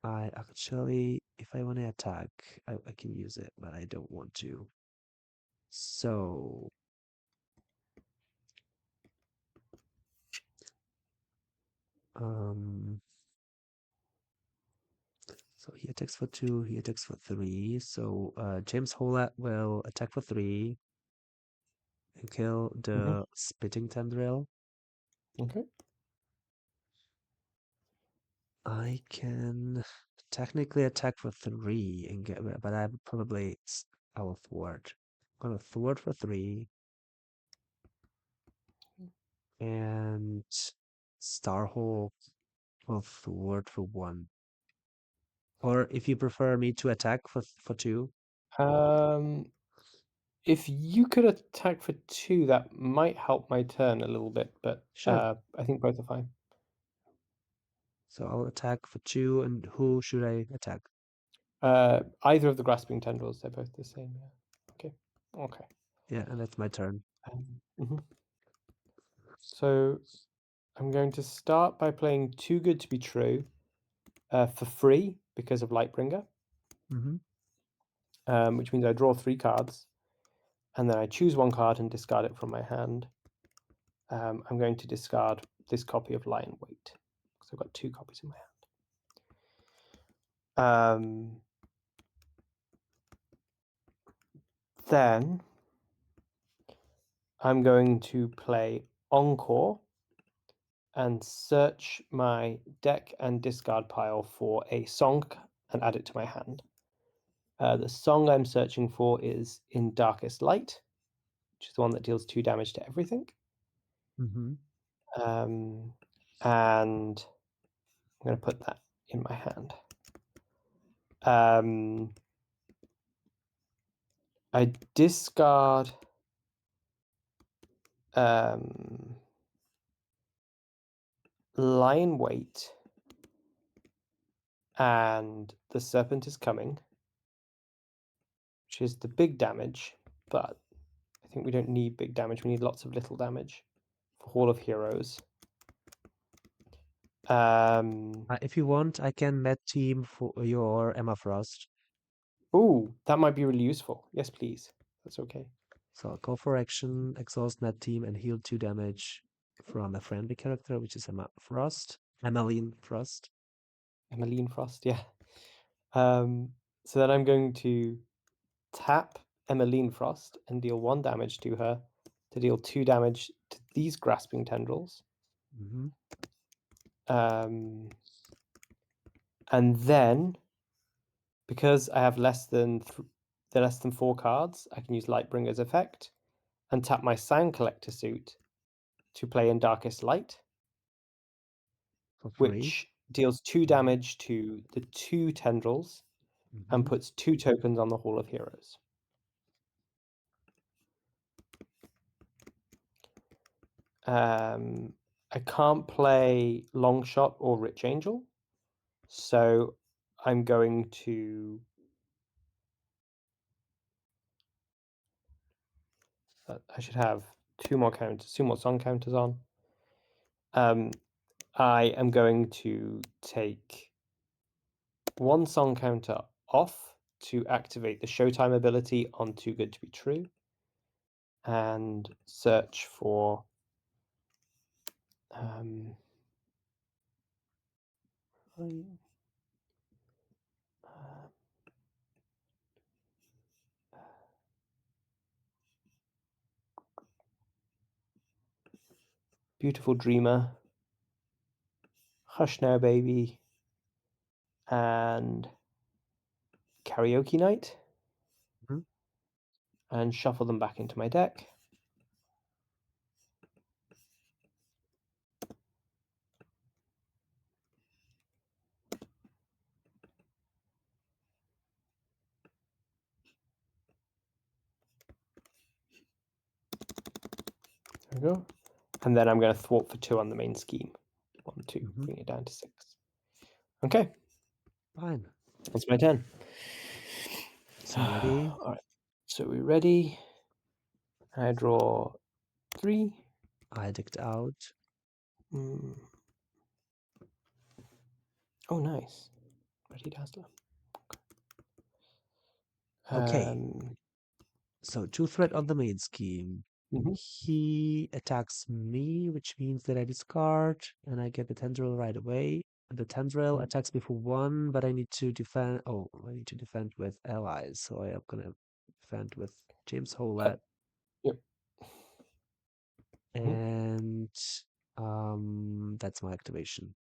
I actually, if I want to attack, I can use it, but I don't want to. So, um, so he attacks for 2, he attacks for 3. So, James Holat will attack for 3 and kill Mhm. the Spitting Tendril. Okay. I can technically attack for 3 and get, but I would probably, I will thwart. I'm gonna thwart for 3 and Starhawk will thwart for 1. Or if you prefer me to attack for 2, Um, if you could attack for 2, that might help my turn a little bit, but sure. I think both are fine. So I'll attack for 2, and who should I attack? Either of the grasping tendrils, they're both the same. Yeah. Okay. Okay. Yeah, and that's my turn. Mhm. So I'm going to start by playing Too Good to Be True for free because of Lightbringer, Mm-hmm. which means I draw 3 cards, and then I choose 1 card and discard it from my hand. I'm going to discard this copy of Lion Weight because I've got 2 copies in my hand. Then I'm going to play Encore and search my deck and discard pile for a song and add it to my hand. The song I'm searching for is In Darkest Light, which is the one that deals 2 damage to everything. Mm-hmm. Um, and I'm going to put that in my hand. I discard Lion Weight and the Serpent is Coming, which is the big damage, but I think we don't need big damage. We need lots of little damage for Hall of Heroes. If you want, I can med team for your Emma Frost. Oh, that might be really useful. Yes, please. That's okay. So call for action, exhaust med team, and heal 2 damage from a friendly character, which is Emma Frost. Emmeline Frost. Emmeline Frost, yeah. So then I'm going to tap Emmeline Frost and deal 1 damage to her to deal 2 damage to these grasping tendrils. Mm-hmm. And then, because I have less than 4 cards, I can use Lightbringer's effect and tap my Sound Collector suit to play in Darkest Light, For free. which deals 2 damage to the 2 tendrils and puts 2 tokens on the Hall of Heroes. I can't play Longshot or Rich Angel, so I'm going to I should have 2 more song counters on. I am going to take 1 song counter off to activate the Showtime ability on Too Good to Be True and search for Beautiful Dreamer, Hush Now Baby, and Karaoke Night, and shuffle them back into my deck. There we go. And then I'm going to thwart for 2 on the main scheme. 1, 2, bring it down to 6. Okay. Fine. That's my turn. So ready? All right. So we're ready. I draw 3. I dicked out. Oh, nice. Ready, Dazzler. Okay. So 2 threat on the main scheme. He attacks me, which means that I discard and I get the tendril right away. The tendril attacks me for 1, but I need to defend. Oh, I need to defend with allies. So I am gonna defend with James Howlett. Yep. And that's my activation.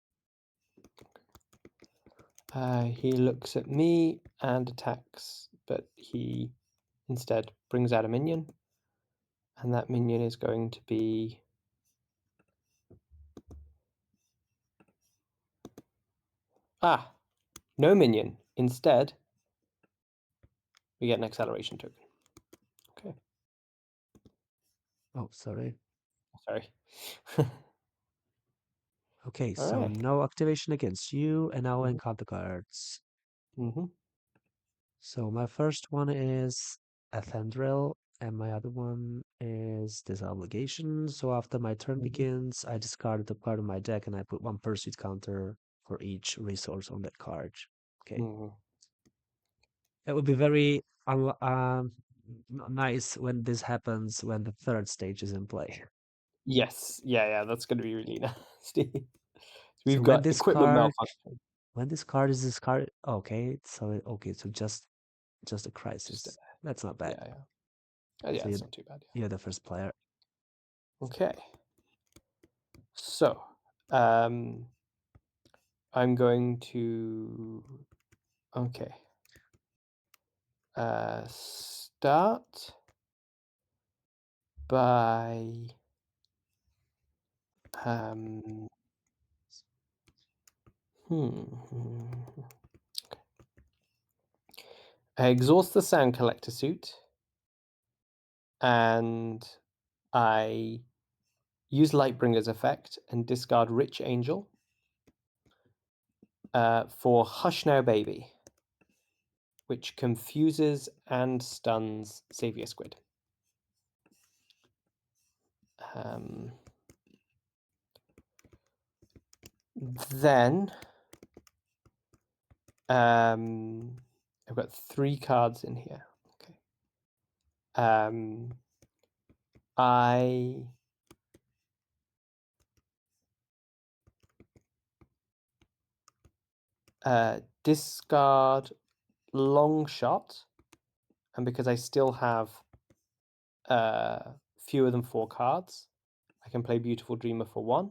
He looks at me and attacks, but he instead brings out a minion. And that minion is going to be no minion. Instead, we get an acceleration token. Okay. Oh, sorry. Sorry. Okay, All so right. no activation against you, and now I encounter cards. So my first one is a tendril, and my other one is Disobligation. So after my turn begins, I discard the card of my deck, and I put 1 pursuit counter for each resource on that card. Okay. It would be very nice when this happens when the 3rd stage is in play. Yes. Yeah. That's going to be really nasty. We've So when got this equipment card, malfunction. when this card is discarded, okay. So just a crisis. That's not bad. Yeah. So it's not too bad. you're the first player. Okay. So, I'm going to start by I exhaust the sound collector suit, and I use Lightbringer's effect and discard Rich Angel for Hush Now Baby, which confuses and stuns Xavier Squid. Then I've got 3 cards in here. Okay. I discard Long Shot, and because I still have fewer than 4 cards, I can play Beautiful Dreamer for 1,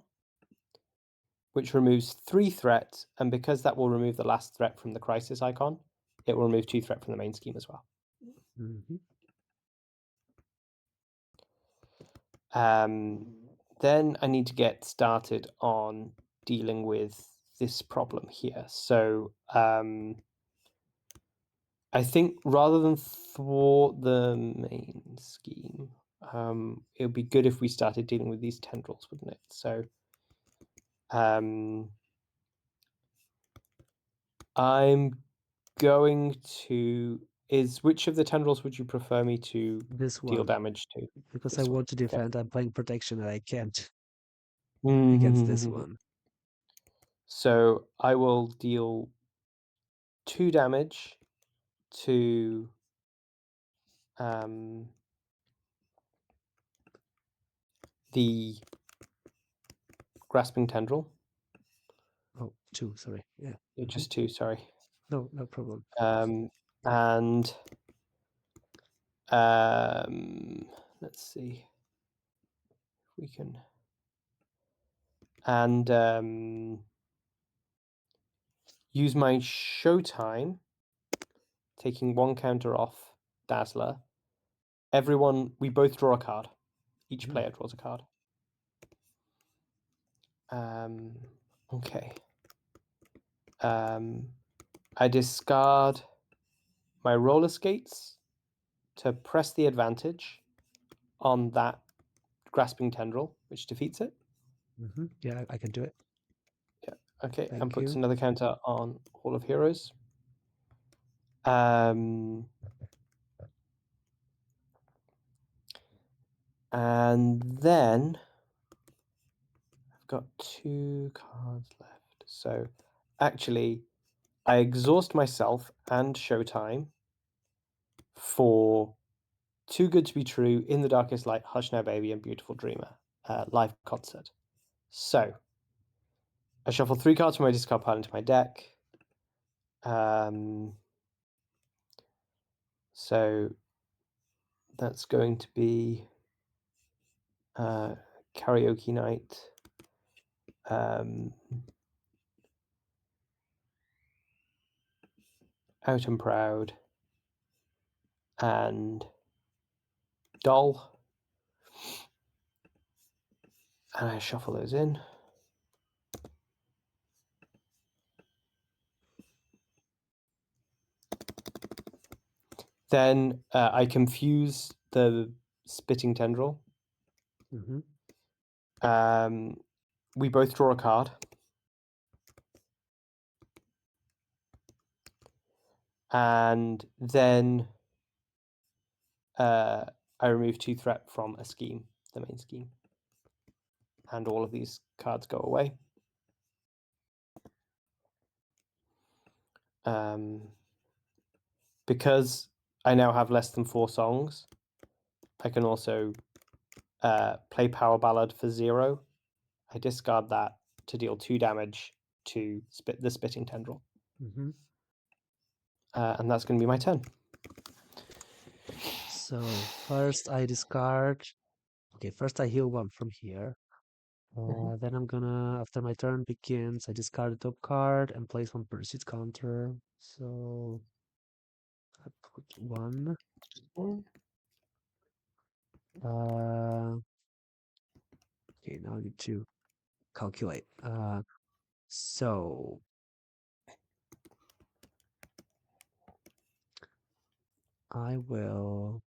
which removes 3 threat, and because that will remove the last threat from the Crisis icon, it will remove 2 threat from the main scheme as well. Then I need to get started on dealing with this problem here. So I think rather than thwart the main scheme, it would be good if we started dealing with these tendrils, wouldn't it? So I'm going to... which of the tendrils would you prefer me to This deal one, damage to? because I This one. want to Okay. defend. I'm playing protection and I can't against this one. So I will deal 2 damage to the Grasping Tendril. Oh, 2, sorry. Yeah. Just 2, sorry. No problem. And let's see if we can... And use my Showtime, taking 1 counter off Dazzler. We both draw a card. Each player draws a card. Okay. I discard my roller skates to press the advantage on that Grasping Tendril, which defeats it. Yeah, I can do it. Yeah. Okay. Thank And puts you. another counter on Hall of Heroes. And then I've got 2 cards left. So actually, I exhaust myself and Showtime for Too Good to Be True, In the Darkest Light, Hush Now Baby, and Beautiful Dreamer live concert. So I shuffle 3 cards from my discard pile into my deck. So that's going to be Karaoke Night, Out and Proud, and Doll. And I shuffle those in. Then I confuse the Spitting Tendril. We both draw a card. And then I remove 2 threat from a scheme, the main scheme. And all of these cards go away. Because I now have less than 4 songs, I can also play Power Ballad for 0. I discard that to deal 2 damage to the Spitting Tendril. And that's going to be my turn. So first I discard. Okay, first I heal 1 from here. Then I'm gonna, after my turn begins, I discard the top card and place 1 pursuit counter. So I put 1. Okay, now I need to calculate. So I will.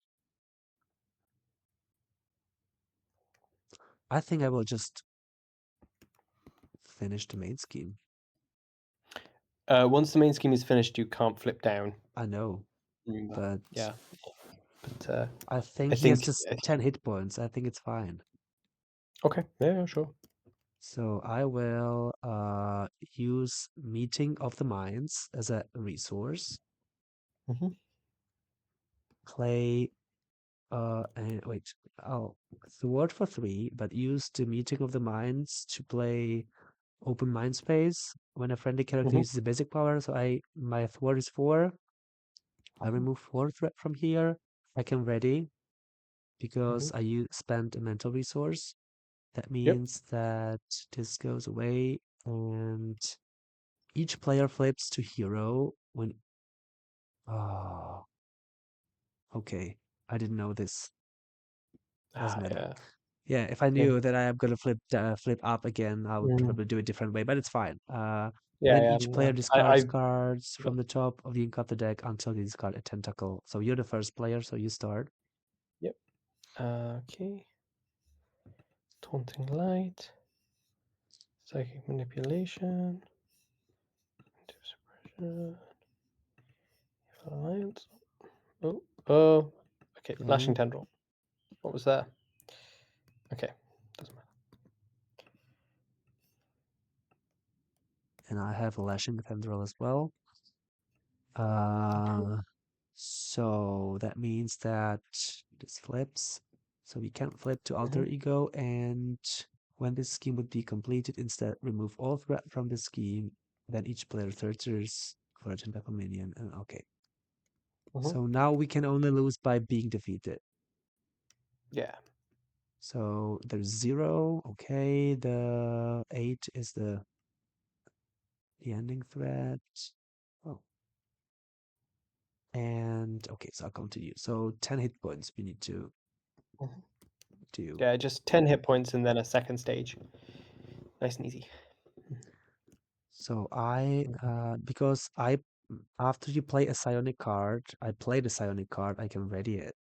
I think I will just finish the main scheme. Once the main scheme is finished, you can't flip down. I know, Remember. but Yeah, but I think I he has think just 10 hit points. I think it's fine. okay. Yeah, sure. So I will use Meeting of the Minds as a resource. Hmm. Play and wait, I'll thwart for 3, but use the Meeting of the Minds to play Open Mind Space when a friendly character Hmm. uses a basic power. So my thwart is 4. I Hmm. remove 4 threat from here. I can ready Hmm. because I spent a mental resource. That Yep. means that this goes away and each player flips to hero when. Oh, okay. I didn't know this. Doesn't matter. Yeah. Yeah, if I Yeah. knew that I am gonna flip up again, I would Mm. probably do it different way, but it's fine. Yeah. Then Yeah. each player No. I. discards cards Yep. from the top of the encounter deck until they discard a tentacle. So you're the first player, so you start. Yep. Okay. Taunting light. Psychic manipulation. Suppression. Alliance. Oh. Oh. Okay. Okay. Lashing tendril. What was that? Okay. Doesn't matter. And I have a Lashing Tendril as well. Okay. So that means that this flips. So we can flip to Alter Hmm. Ego, and when this scheme would be completed, instead remove all threat from the scheme. Then each player searches for a tentacle minion. And okay. Hmm. So now we can only lose by being defeated. Yeah. So there's 0. Okay, the 8 is the ending threat. Oh, and okay, so I'll continue. So 10 hit points we need to Mhm. do. Yeah. Just 10 hit points and then a second stage. Nice and easy. So because after you play a psionic card, I play the psionic card, I can ready it.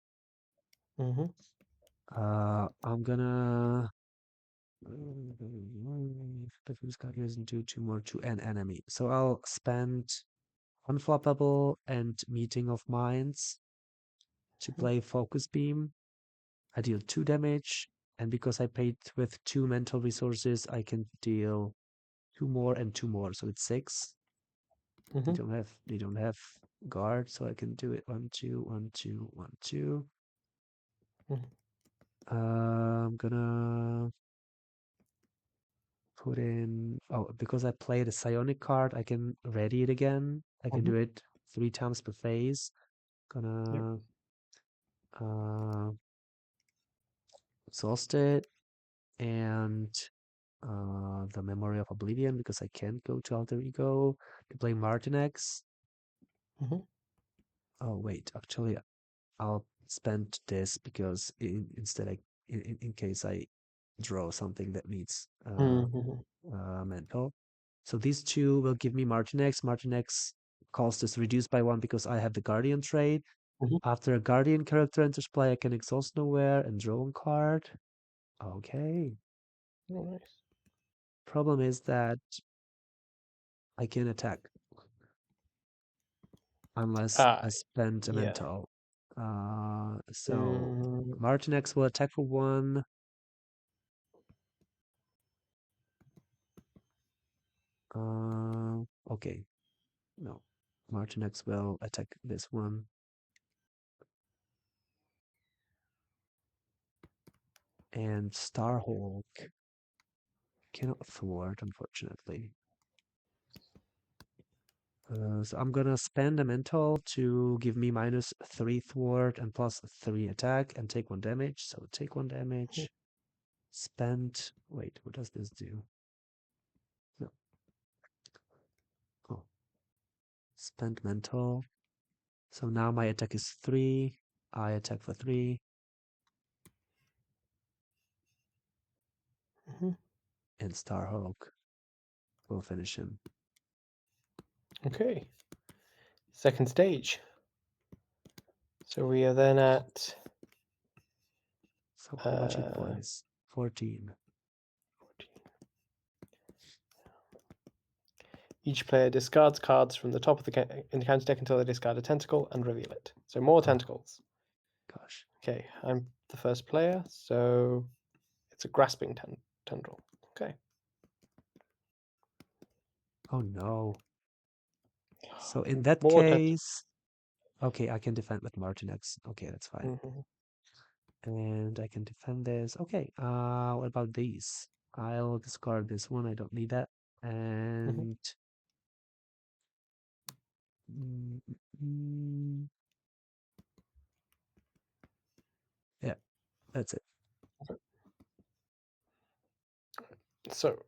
Hmm. I'm gonna if this card doesn't do 2 more to an enemy. So I'll spend Unflappable and Meeting of Minds to play Focus Beam. I deal 2 damage, and because I paid with 2 mental resources, I can deal 2 more and 2 more, so it's 6. Hmm. They don't have guard, so I can do it 1, 2, 1, 2, 1, 2. Hmm. I'm gonna put in because I played a psionic card, I can ready it again. I can Hmm. do it 3 times per phase. Yep. Gonna uh exhaust it and the Memory of Oblivion because I can't go to Alter Ego to play Martinex. Hmm. Oh wait, actually I'll spend this because instead in case I draw something that needs Hmm. mental. So these 2 will give me Martinex. Martinex cost is reduced by 1 because I have the Guardian trait. Hmm. After a Guardian character enters play, I can exhaust nowhere and draw 1 card. Okay. Oh, nice. Problem is that I can attack unless I Ah, spend a yeah. mental. So Mm-hmm. Martinex will attack for 1. Okay. No. Martinex will attack this one. And Starhawk cannot thwart, unfortunately. So I'm gonna spend a mental to give me -3 thwart and +3 attack and take 1 damage. So take 1 damage. Spend. Wait, what does this do? No. Oh, spend mental. So now my attack is 3. I attack for 3 Hmm. and Starhawk will finish him. Okay. Second stage. So we are then at So how much hit points? 14. 14. Each player discards cards from the top of the encounter deck until they discard a tentacle and reveal it. So more Oh, tentacles. gosh. Okay, I'm the first player, so it's a grasping tendril. Okay. Oh, no. So in that More case, okay, I can defend with Martinex. Okay, that's fine. tentacles. And I can defend this. Okay, what about these? I'll discard this one. I don't need that. And mm, mm, yeah, that's it. So, So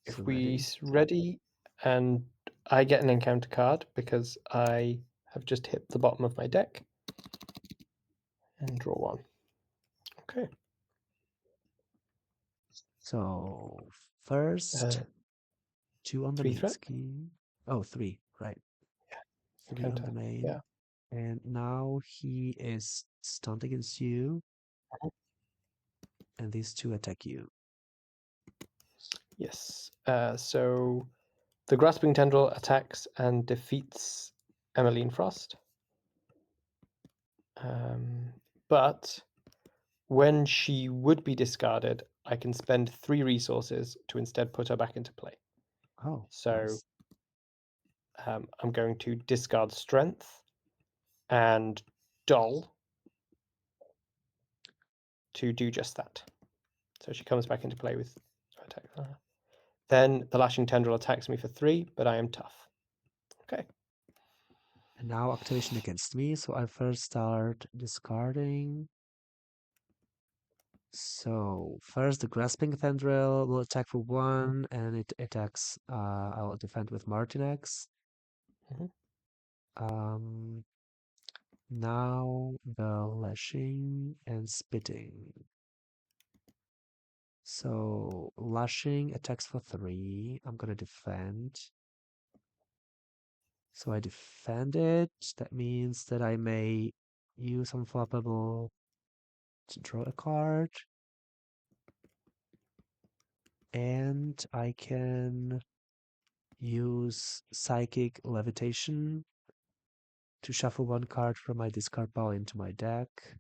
if we ready. ready, and I get an encounter card because I have just hit the bottom of my deck and draw one. Okay. So first, 2 on the 3 main threat. scheme. Oh, 3, right. 3 on the Encounter. main. Yeah. And now he is stunned against you, and these 2 attack you. Yes. So the grasping tendril attacks and defeats Emmeline Frost. But when she would be discarded, I can spend 3 resources to instead put her back into play. Oh, So nice. I'm going to discard Strength and Dull to do just that. So she comes back into play with attack. Then the Lashing Tendril attacks me for 3, but I am tough. Okay. And now activation against me, so I first start discarding. So first the grasping tendril will attack for 1, and it attacks. I'll defend with Martinex. Mhm. Now the lashing and spitting. So lashing attacks for 3. I'm gonna defend. So I defend it. That means that I may use Unflappable to draw a card. And I can use Psychic Levitation to shuffle 1 card from my discard pile into my deck.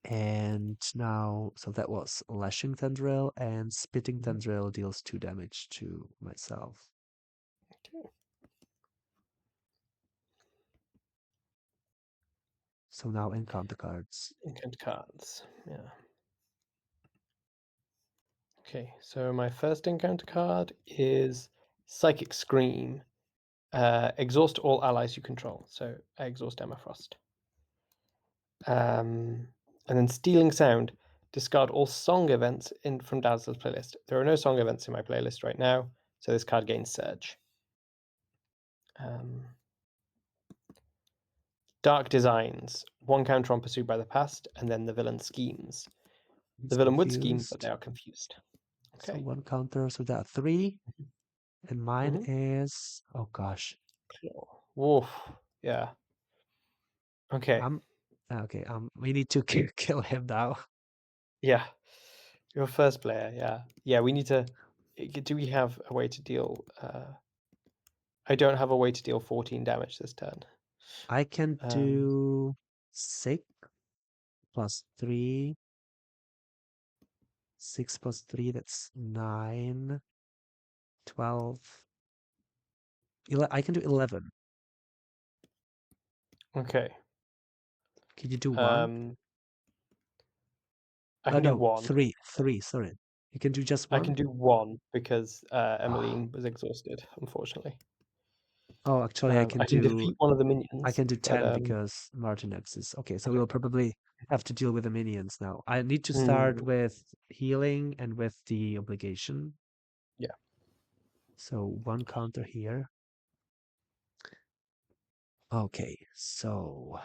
And now, so that was Lashing Tendril, and Spitting Mhm. Tendril deals 2 damage to myself. Okay. So now encounter cards. Encounter cards. Yeah. Okay, so my first encounter card is Psychic Scream. Exhaust all allies you control. So I exhaust Emma Frost. And then Stealing Sound. Discard all song events from Dazzler's playlist. There are no song events in my playlist right now, so this card gains Surge. Dark Designs. 1 counter on Pursued by the Past, and then the villain schemes. He's The villain would scheme, but confused. they are confused. So Okay. 1 counter, so there are 3. And mine Mm-hmm. is, oh gosh. Woof. Yeah. Okay. Okay, we need to kill him now. Yeah. Your first player, yeah. Yeah, we need to. Do we have a way to deal? I don't have a way to deal 14 damage this turn. I can Um, do 6 plus 3. 6 plus 3, that's 9. 12. I can do 11. okay. Can you do 1? Um, I Oh can do no, one. 3. 3, sorry. You can do just I 1? can do one because Ah. Emmeline was exhausted, unfortunately. Oh, actually, I can defeat one of the minions, 10 but because Martinex is okay. So okay. we'll probably have to deal with the minions now. I need to start Mm, with healing and with the obligation. yeah. So 1 counter here. Okay, so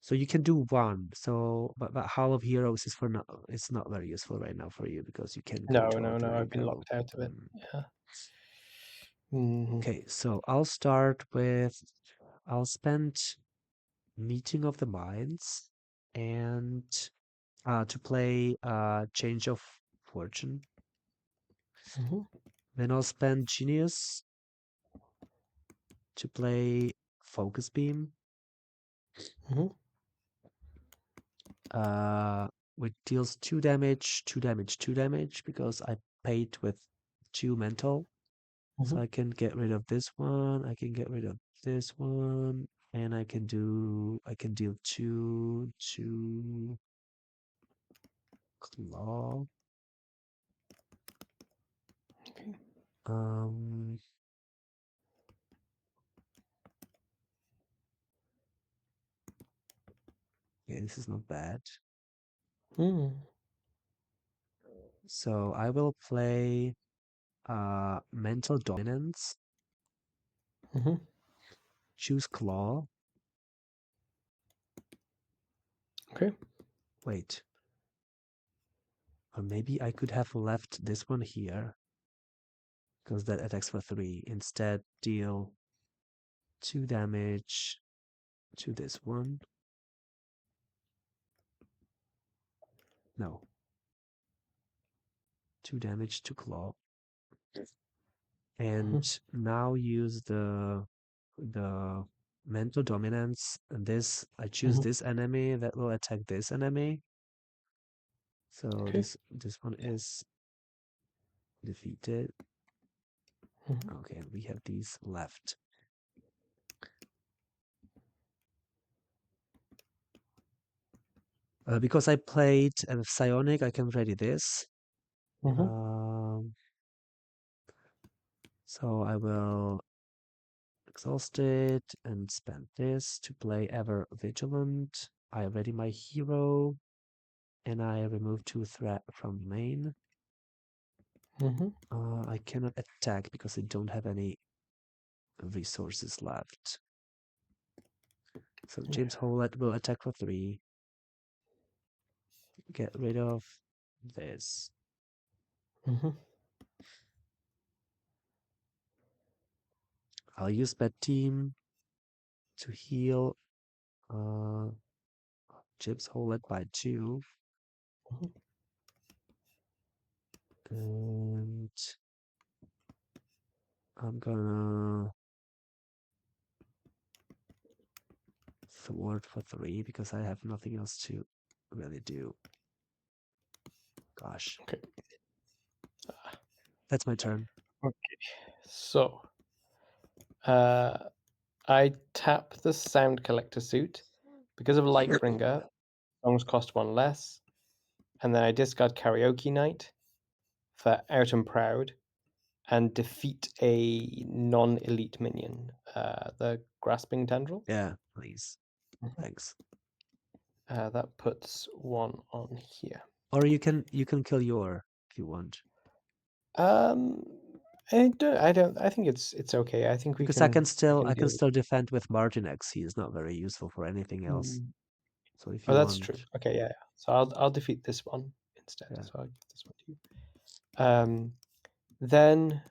So you can do one. So, but Hall of Heroes is for not. It's not very useful right now for you because you can No, control no, no. I've been Drago. locked out of it. Mm. Yeah. Mhm. Okay, so I'll start with. I'll spend Meeting of the Minds and to play Change of Fortune. Mhm. Then I'll spend Genius to play Focus Beam. Mhm. Uh, which deals 2 damage, 2 damage, 2 damage because I paid with 2 mental. So Mhm. I can get rid of this one, I can get rid of this one, and I can deal 2 to Claw. Okay. Um, yeah, this is not bad. Mm. So I will play Mental Dominance, Mhm. choose Claw. Okay. Wait, or maybe I could have left this one here because that attacks for 3. Instead, deal 2 damage to this one. No, 2 damage to Claw. And Mhm. now use the Mental Dominance. And this, I choose Mhm. this enemy that will attack this enemy. So Okay. this one is defeated. Mhm. Okay, we have these left. Because I played Psionic, I can ready this. Mhm. Um, so I will exhaust it and spend this to play Ever Vigilant. I ready my hero, and I remove 2 threat from main. Mhm. I cannot attack because I don't have any resources left. So Yeah. James Howlett will attack for 3. Get rid of this. Mhm. I'll use Bad Team to heal uh, James Howlett by 2. Mhm. And I'm gonna thwart for 3 because I have nothing else to really do. Gosh, Okay. that's my turn. Okay. So, I tap the Sound Collector suit because of Lightbringer. Songs cost 1 less, and then I discard Karaoke Night for Out and Proud, and defeat a non-elite minion, the Grasping Tendril. Yeah, please. Mhm. Thanks. That puts 1 on here. Or you can kill your if you want. Um, I think it's okay. I think we Because I can we still can I can deal. still defend with Margin X. He is not very useful for anything else. Mm. So if Oh, you that's true. want, Okay, yeah, yeah. So I'll defeat this one instead. yeah, So I'll give this one to you. Then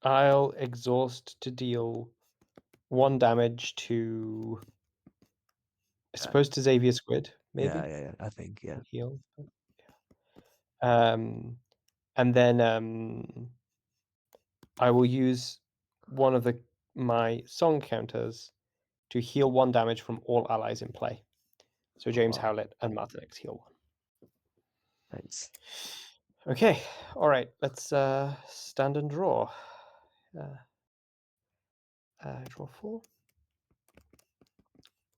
I'll exhaust to deal 1 damage to, I yeah, suppose, to Xavier Squid, yeah, maybe, yeah, yeah. I think, yeah. and heal. Um, and then I will use one of my song counters to heal 1 damage from all allies in play. So Oh James wow, Howlett and Martin X heal 1. thanks. Okay, all right. Let's stand and draw. Draw 4.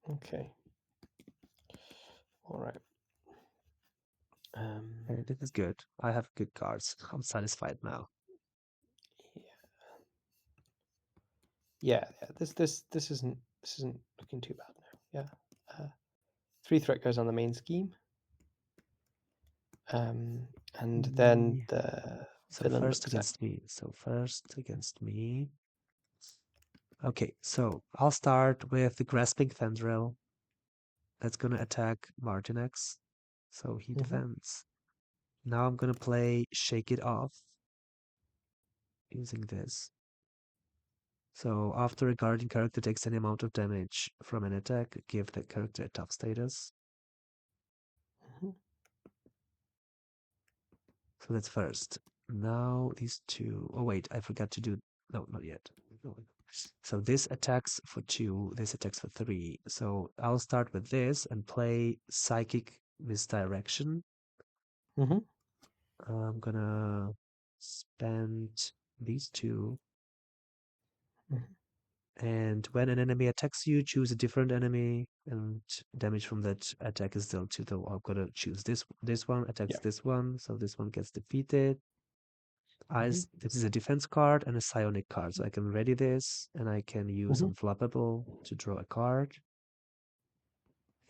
Okay. All right. Okay, this is good. I have good cards. I'm satisfied now. Yeah, yeah. This isn't looking too bad now. Yeah. 3 threat goes on the main scheme. And then the So villain first looks at. against me. So first against me. Okay, so I'll start with the Grasping Tendril. That's gonna attack Martinex. So he Mm-hmm. defends. Now I'm gonna play Shake It Off using this. So after a guardian character takes any amount of damage from an attack, give that character a tough status. Mm-hmm. So that's first. Now these two. Oh wait, I forgot to do. No, not yet. No. So this attacks for 2, this attacks for 3. So I'll start with this and play Psychic Misdirection. Mm-hmm. I'm gonna spend these 2. Mm-hmm. And when an enemy attacks you, choose a different enemy, and damage from that attack is dealt to. So I'm gonna choose this one attacks Yeah. this one, so this one gets defeated. Mm-hmm. This is a defense card and a psionic card, so I can ready this, and I can use Mm-hmm. Unflappable to draw a card,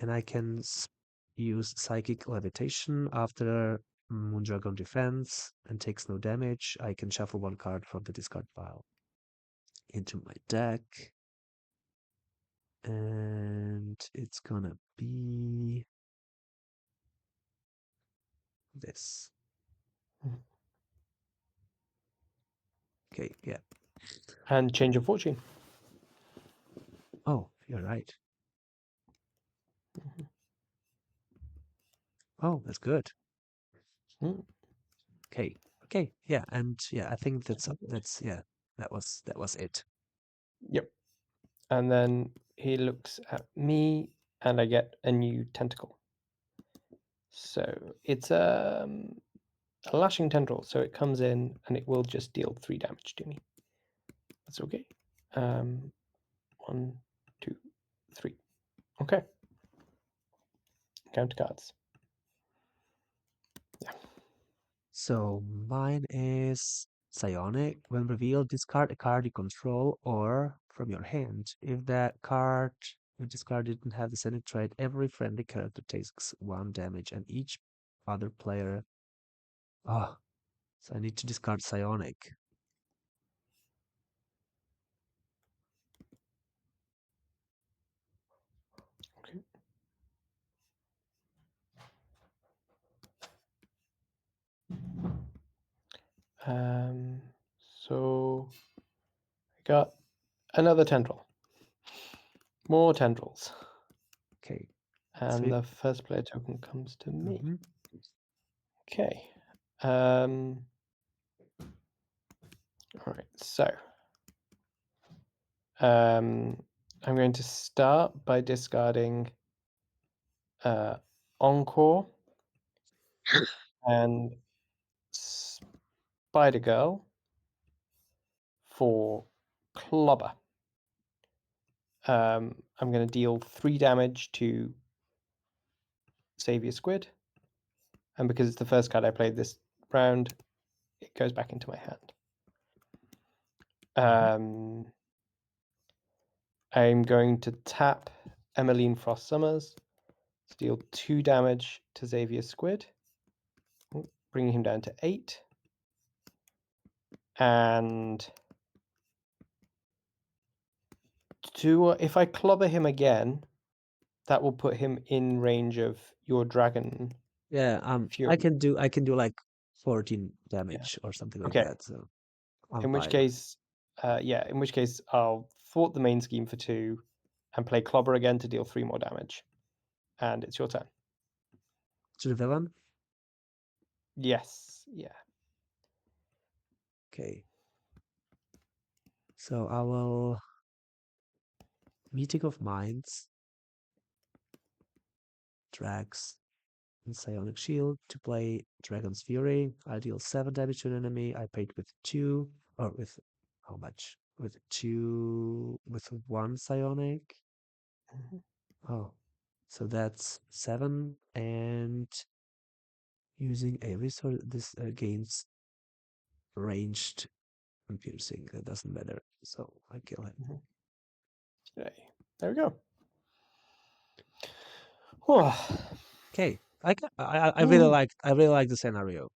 and I can use Psychic Levitation after Moondragon defense and takes no damage. I can shuffle 1 card from the discard pile into my deck, and it's gonna be this. Okay, yeah. And change of fortune. Oh, you're right. Oh, that's good. Mm. Okay, okay, yeah, and yeah, I think that's yeah, that was it. Yep. And then he looks at me, and I get a new tentacle. So it's a lashing tendril. So it comes in, and it will just deal 3 damage to me. That's okay. 1, 2, 3. Okay. Count cards. Yeah. So mine is psionic. When revealed, discard a card you control or from your hand. If that card you discarded didn't have the same trait, every friendly character takes 1 damage, and each other player. Ah, so I need to discard psionic. Okay. Um, so I got another tendril. More tendrils. Okay, And sweet. the first player token comes to me. Mm-hmm. Okay. All right. So I'm going to start by discarding Encore and Spider Girl for Clobber. I'm going to deal 3 damage to Xavier Squid. And because it's the first card I played this round, it goes back into my hand. I'm going to tap Emmeline Frost Summers to deal 2 damage to Xavier Squid, bringing him down to 8. And if I clobber him again, that will put him in range of your dragon Yeah, fury. I can do like 14 Yeah. damage or something like Okay. that. So I'm In which fine. case, I'll thwart the main scheme for 2 and play clobber again to deal 3 more damage. And it's your turn. To the villain. Yes. Yeah. Okay. So I will Meeting of Minds, Drax, and Psionic Shield to play Dragon's Fury. I deal 7 damage to an enemy. I paid with 2, or with how much? With 2, with 1 Psionic. Mhm. Oh, so that's 7, and using a resource, this gains ranged and piercing. That doesn't matter. So I kill him. Mhm. Okay. There we go. Oh. Okay, Mm. I really like the scenario.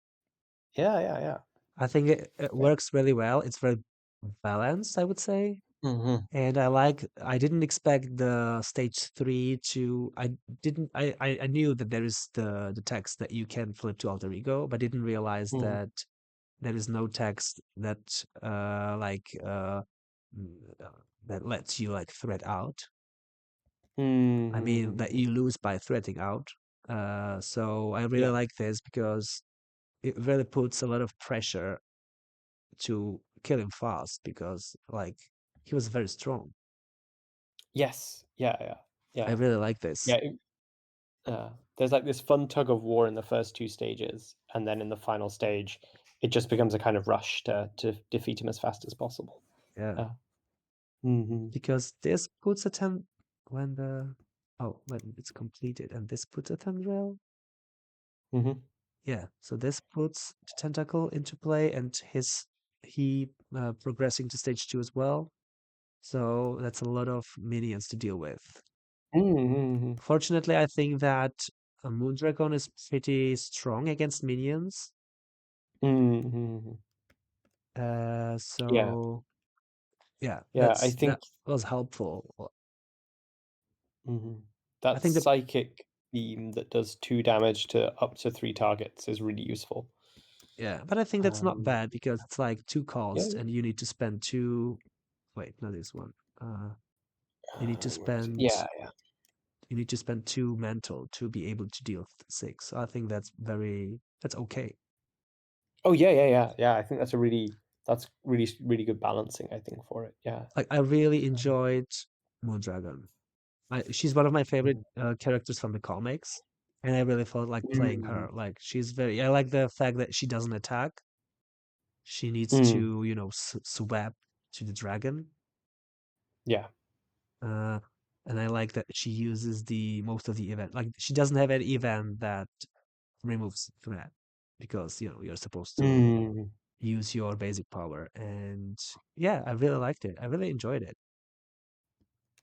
Yeah. I think it works really well. It's very balanced, I would say. Hmm. And I didn't expect the stage 3 to I didn't I knew that there is the text that you can flip to alter ego, but didn't realize Hmm. that there is no text that mm, uh, that lets you like thread out. I mean that Hmm. you lose by threading out. So I really Yeah. like this because it really puts a lot of pressure to kill him fast because like he was very strong. Yes. Yeah. Yeah. I Yeah. really like this. Yeah. There's like this fun tug of war in the first two stages, and then in the final stage, it just becomes a kind of rush to defeat him as fast as possible. Yeah. Uh, hmm. Because this puts a ten when the when it's completed and this puts a tendril. Hmm. Yeah, so this puts the tentacle into play and he progressing to stage 2 as well. So that's a lot of minions to deal with. Hmm. Fortunately, I think that a Moondragon is pretty strong against minions. Hmm. Yeah. So yeah, Yeah. I that think. was helpful. Hmm. I That think the psychic beam that does 2 damage to up to 3 targets is really useful. Yeah, but I think that's not Um, bad because it's like 2 yeah. cost and you need to spend 2 wait, not this one. You need to Where is it? spend Yeah. Yeah. 2 mental to be able to deal 6. So I think that's okay. Oh yeah. Yeah. Yeah. Yeah. I think that's really good balancing. I think for it. Yeah. Like I really enjoyed Moondragon. She's one of my favorite Mhm. characters from the comics, and I really felt like playing Mm. her. Like she's very. I like the fact that she doesn't attack. She needs Mm. to, swap to the dragon. Yeah. Uh, and I like that she uses the most of the event. Like she doesn't have any event that removes threat because you're supposed to Mm. use your basic power. And yeah, I really liked it. I really enjoyed it.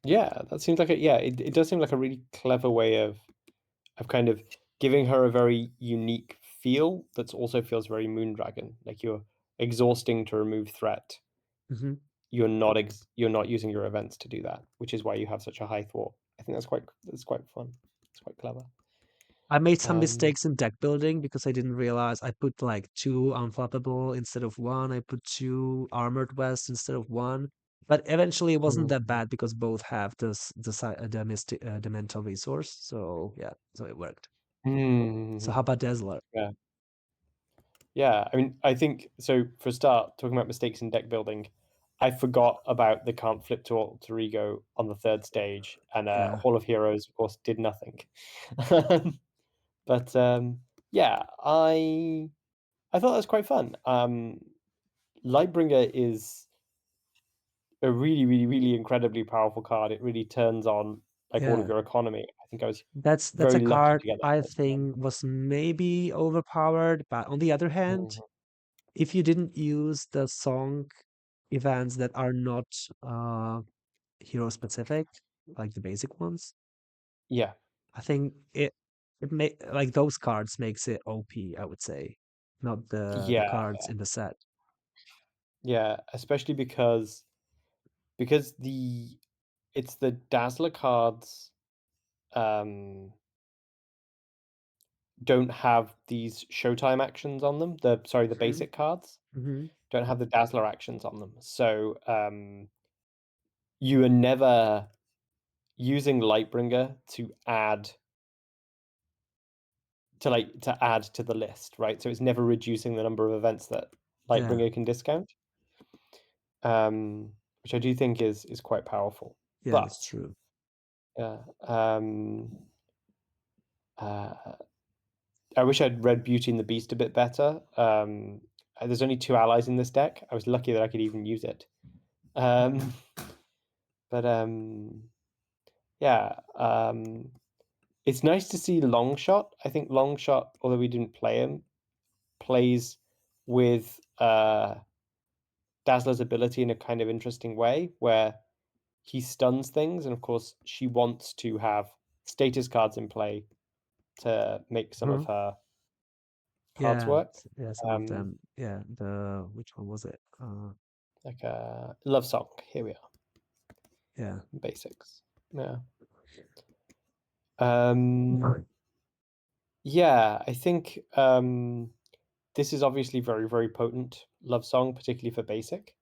Yeah, that seems like it does seem like a really clever way of kind of giving her a very unique feel that's also feels very Moondragon. Like you're exhausting to remove threat. Hmm. You're not using your events to do that, which is why you have such a high thwart. I think that's quite fun. It's quite clever. I made some Um, mistakes in deck building because I didn't realize I put like 2 unflappable instead of 1. I put 2 armored west instead of 1. But eventually it wasn't that mm, bad because both have the mental resource. So yeah, so it worked. So how mm, about Dazzler? yeah. Yeah, I mean, I think so. For a start, talking about mistakes in deck building, I forgot about the can't flip to alter ego on the third stage, and Yeah, Hall of Heroes, of course, did nothing. But yeah, I thought that was quite fun. Lightbringer is a really incredibly powerful card. It really turns on like all of yeah. your economy. I think I was That's a very lucky card to get that I card in think was maybe overpowered, but on the other hand, hand. if you didn't use the song events that are not uh hero specific, like the basic ones, Yeah, I think it make like those cards makes it OP, I would say, not the yeah, cards in the set. yeah. Especially because it's the Dazzler cards um, don't have these Showtime actions on them. The Hmm. basic cards Hmm. don't have the Dazzler actions on them. So you are never using Lightbringer to add to the list, right? So it's never reducing the number of events that Yeah, Lightbringer can discount, which I do think is quite powerful. yeah, But that's true. yeah, I wish I'd read Beauty and the Beast a bit better. There's only 2 allies in this deck. I was lucky that I could even use it. Um, but yeah, it's nice to see Longshot. I think Longshot, although we didn't play him, plays with Dazzler's ability in a kind of interesting way where he stuns things, and of course she wants to have status cards in play to make some Huh? of her cards Yeah, work. yeah, some of Um, them. Yeah, the which one was it? like a love song. Here we are. Yeah. basics. Yeah. Um, yeah, I think this is obviously very, very potent love song, particularly for basic.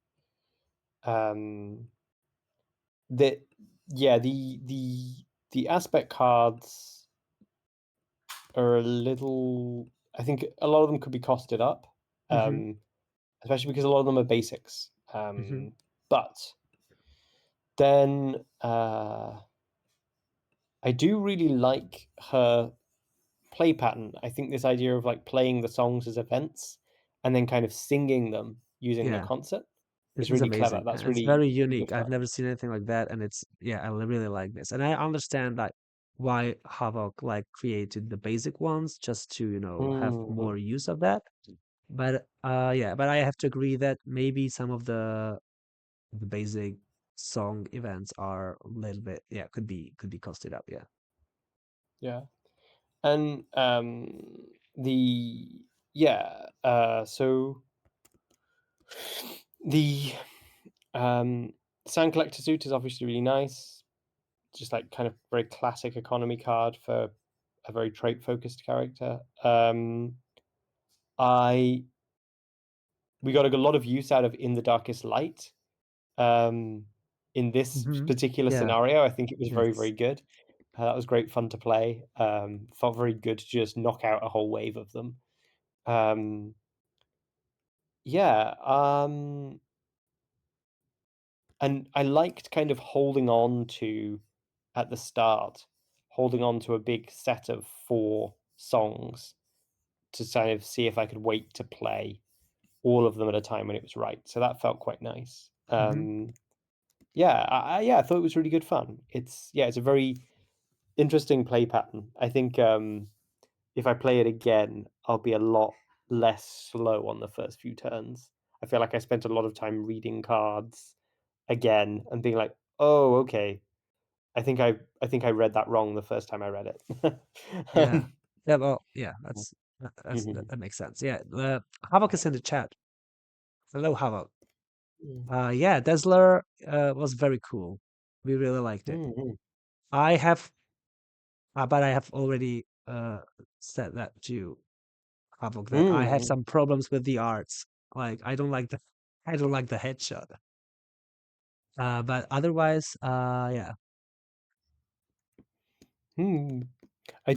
Um, the yeah, the aspect cards are a little. I think a lot of them could be costed up, Hmm. um, especially because a lot of them are basics. Hmm. But then I do really like her play pattern. I think this idea of like playing the songs as events and then kind of singing them using the Yeah. concert This is is really clever. amazing. That's It's very really good unique. I've fun. never seen anything like that, and it's yeah, I really like this. And I understand like why Havok like created the basic ones just to, have Mhm. more use of that. But yeah, but I have to agree that maybe some of the basic song events are a little bit, yeah, could be costed up, yeah. Yeah. And the yeah, so the um Sand Collector suit is obviously really nice. Just like kind of very classic economy card for a very trait focused character. I we got a lot of use out of In the Darkest Light. Um, in this Hmm. particular Yeah. scenario, I think it was very, Yes. very good. That was great fun to play. Felt very good to just knock out a whole wave of them. Um, yeah, and I liked kind of holding on to at the start, holding on to a big set of 4 songs to kind of see if I could wait to play all of them at a time when it was right. So that felt quite nice. Hmm. Yeah, I thought it was really good fun. It's a very interesting play pattern. I think, if I play it again, I'll be a lot less slow on the first few turns. I feel like I spent a lot of time reading cards again and being like, "Oh, okay. I think I read that wrong the first time I read it." Yeah. Yeah, well, yeah, that Mhm. that makes sense. Yeah. Havok is in the chat. Hello, Havok. Mm. Yeah, Dazzler was very cool. We really liked it. Mhm. I have, but I have already said that to Havok that I have Mhm. some problems with the arts. Like I don't like the headshot. But otherwise, yeah. Hmm. I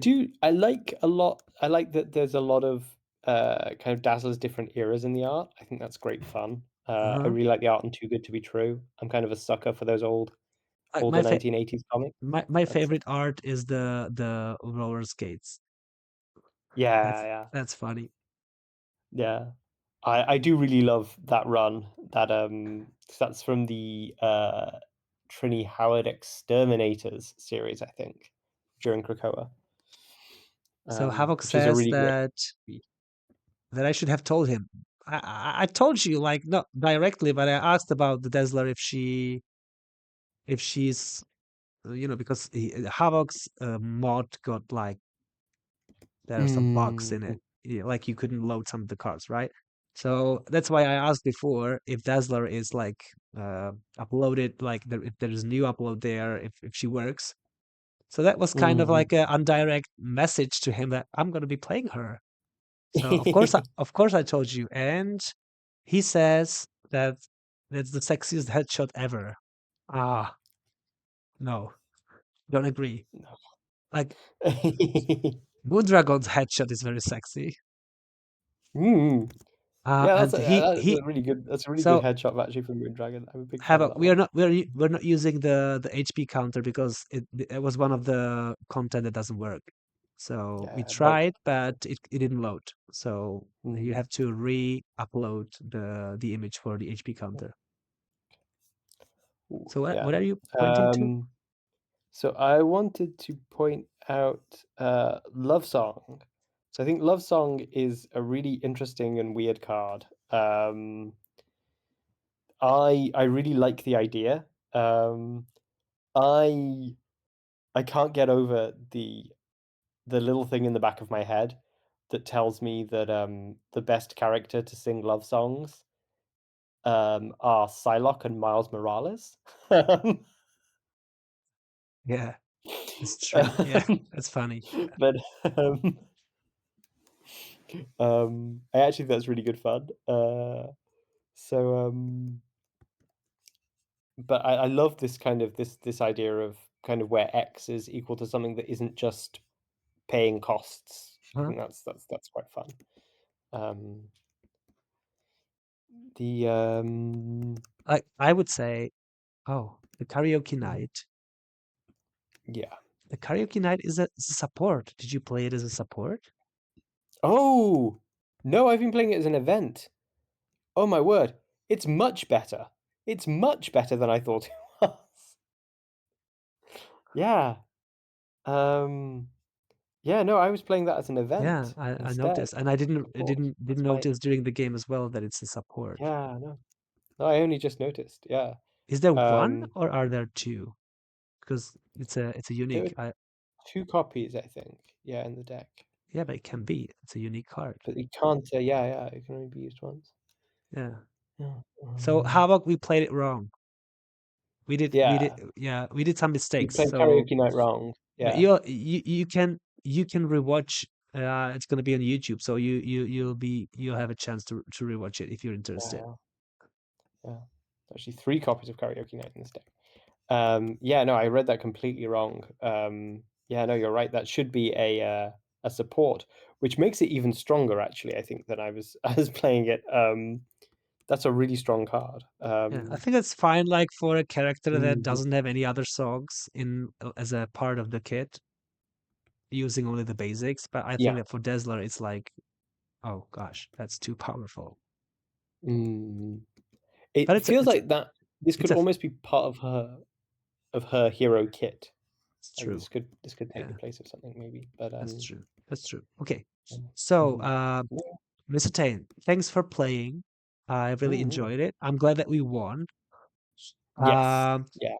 like that there's a lot of kind of Dazzler's different eras in the art. I think that's great fun. I Uh-huh. really like the art in Too Good to Be True. I'm kind of a sucker for those Like older 1980s comics. my That's favorite art is the roller skates. yeah, That's yeah, that's funny. yeah. I do really love that run. That 'cause that's from the Trini Howard Exterminators series, I think, during Krakoa. So Havok Which is a says really great that read. I should have told him. I told you like not directly, but I asked about the Dazzler if she's because Havok's mod got like there are some bugs in Mm. it. Yeah, like you couldn't load some of the cards, right? So that's why I asked before if Dazzler is like uploaded, like if there's a new upload there, if she works. So that was kind of Mhm. like an indirect message to him that I'm gonna be playing her. So of course I told you, and he says that that's the sexiest headshot ever. Ah, no, don't agree. No. Like Moondragon's headshot is very sexy. Mm. Yeah, And that's he a really good so headshot actually from Moondragon. I'm a big fan of Havoc, that one. we're not using the HP counter because it was one of the content that doesn't work. So we Yeah, but tried, but it didn't load. So you mm, have to re-upload the image for the HP counter. ooh, So yeah. what are you pointing to? Um, so I wanted to point out Love Song. So I think Love Song is a really interesting and weird card. I really like the idea. I I can't get over the little thing in the back of my head that tells me that the best character to sing love songs are Psylocke and Miles Morales. Yeah, it's true. Yeah, Um, that's funny. but um, I actually think that's really good fun. So, but I love this kind of this idea of kind of where X is equal to something that isn't just paying costs. I Huh? think that's quite fun. Um, the I would say, oh, the karaoke mm, night. yeah. The karaoke night is a support. Did you play it as a support? Oh no, I've been playing it as an event. Oh my word, it's much better. It's much better than I thought it was. Yeah. Um, yeah. No, I was playing that as an Yeah, event I instead. noticed, and I didn't Support. didn't That's my notice during the game as well that it's a support. yeah. No, no, I only just noticed. Yeah. Is there one Um, or are there two? Because it's a there were unique. I 2 copies, I think, yeah, in the deck, Yeah, but it can be. It's a unique card. but you can't yeah, yeah, it can only be used once. Yeah. Yeah, So Havok, we played it wrong. yeah, We did some we mistakes. played So Karaoke Night wrong, but yeah. you can rewatch. It's gonna be on YouTube, so you'll have a chance to rewatch it if you're interested. Yeah, yeah. Actually 3 copies of Karaoke Night in this deck. Yeah, no, I read that completely wrong. Yeah, no, you're right, that should be a support, which makes it even stronger, actually, I think, than I was I was playing it. That's a really strong card. Yeah, I think it's fine. Like for a character that Mhm, doesn't have any other songs in as a part of the kit, using only the basics. But I think yeah. that for Dazzler, it's like, oh gosh, that's too powerful. Mm. But It feels like that this it's could almost be part of her hero kit. it's Like true. this could take Yeah, the place of something maybe, but, that's true. That's true. Okay. um, So, mhm. Yeah. Mr. Tain, thanks for playing. I really Mhm. enjoyed it. I'm glad that we won. Yes. Um, Yeah.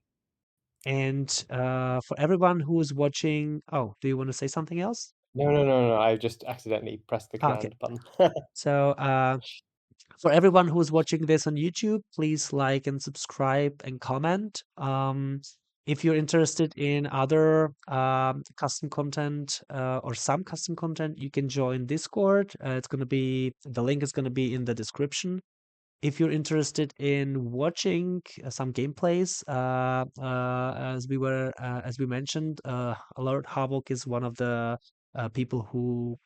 and for everyone who is watching, oh, do you want to say something else? No, no, no, no, I just accidentally pressed the Okay. command button. So, for everyone who's watching this on YouTube, please like and subscribe and comment. If you're interested in other custom content or some custom content, you can join Discord. It's going to be the link is going to be in the description. If you're interested in watching some gameplays, as we mentioned, Alert Havok is one of the people who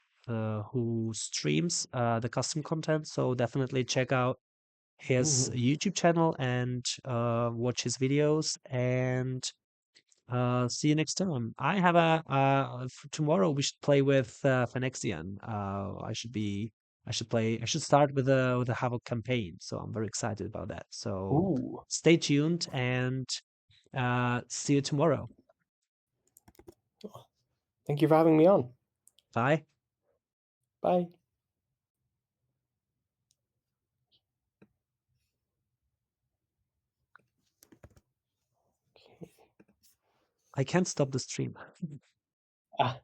streams the custom content. So definitely check out his Mhm. YouTube channel and watch his videos. And see you next time. I have tomorrow. We should play with Phenexian. I should play. I should start with a Havok campaign. So I'm very excited about that. So Ooh. stay tuned and see you tomorrow. Thank you for having me on. Bye. Bye. I can't stop the stream. Ah.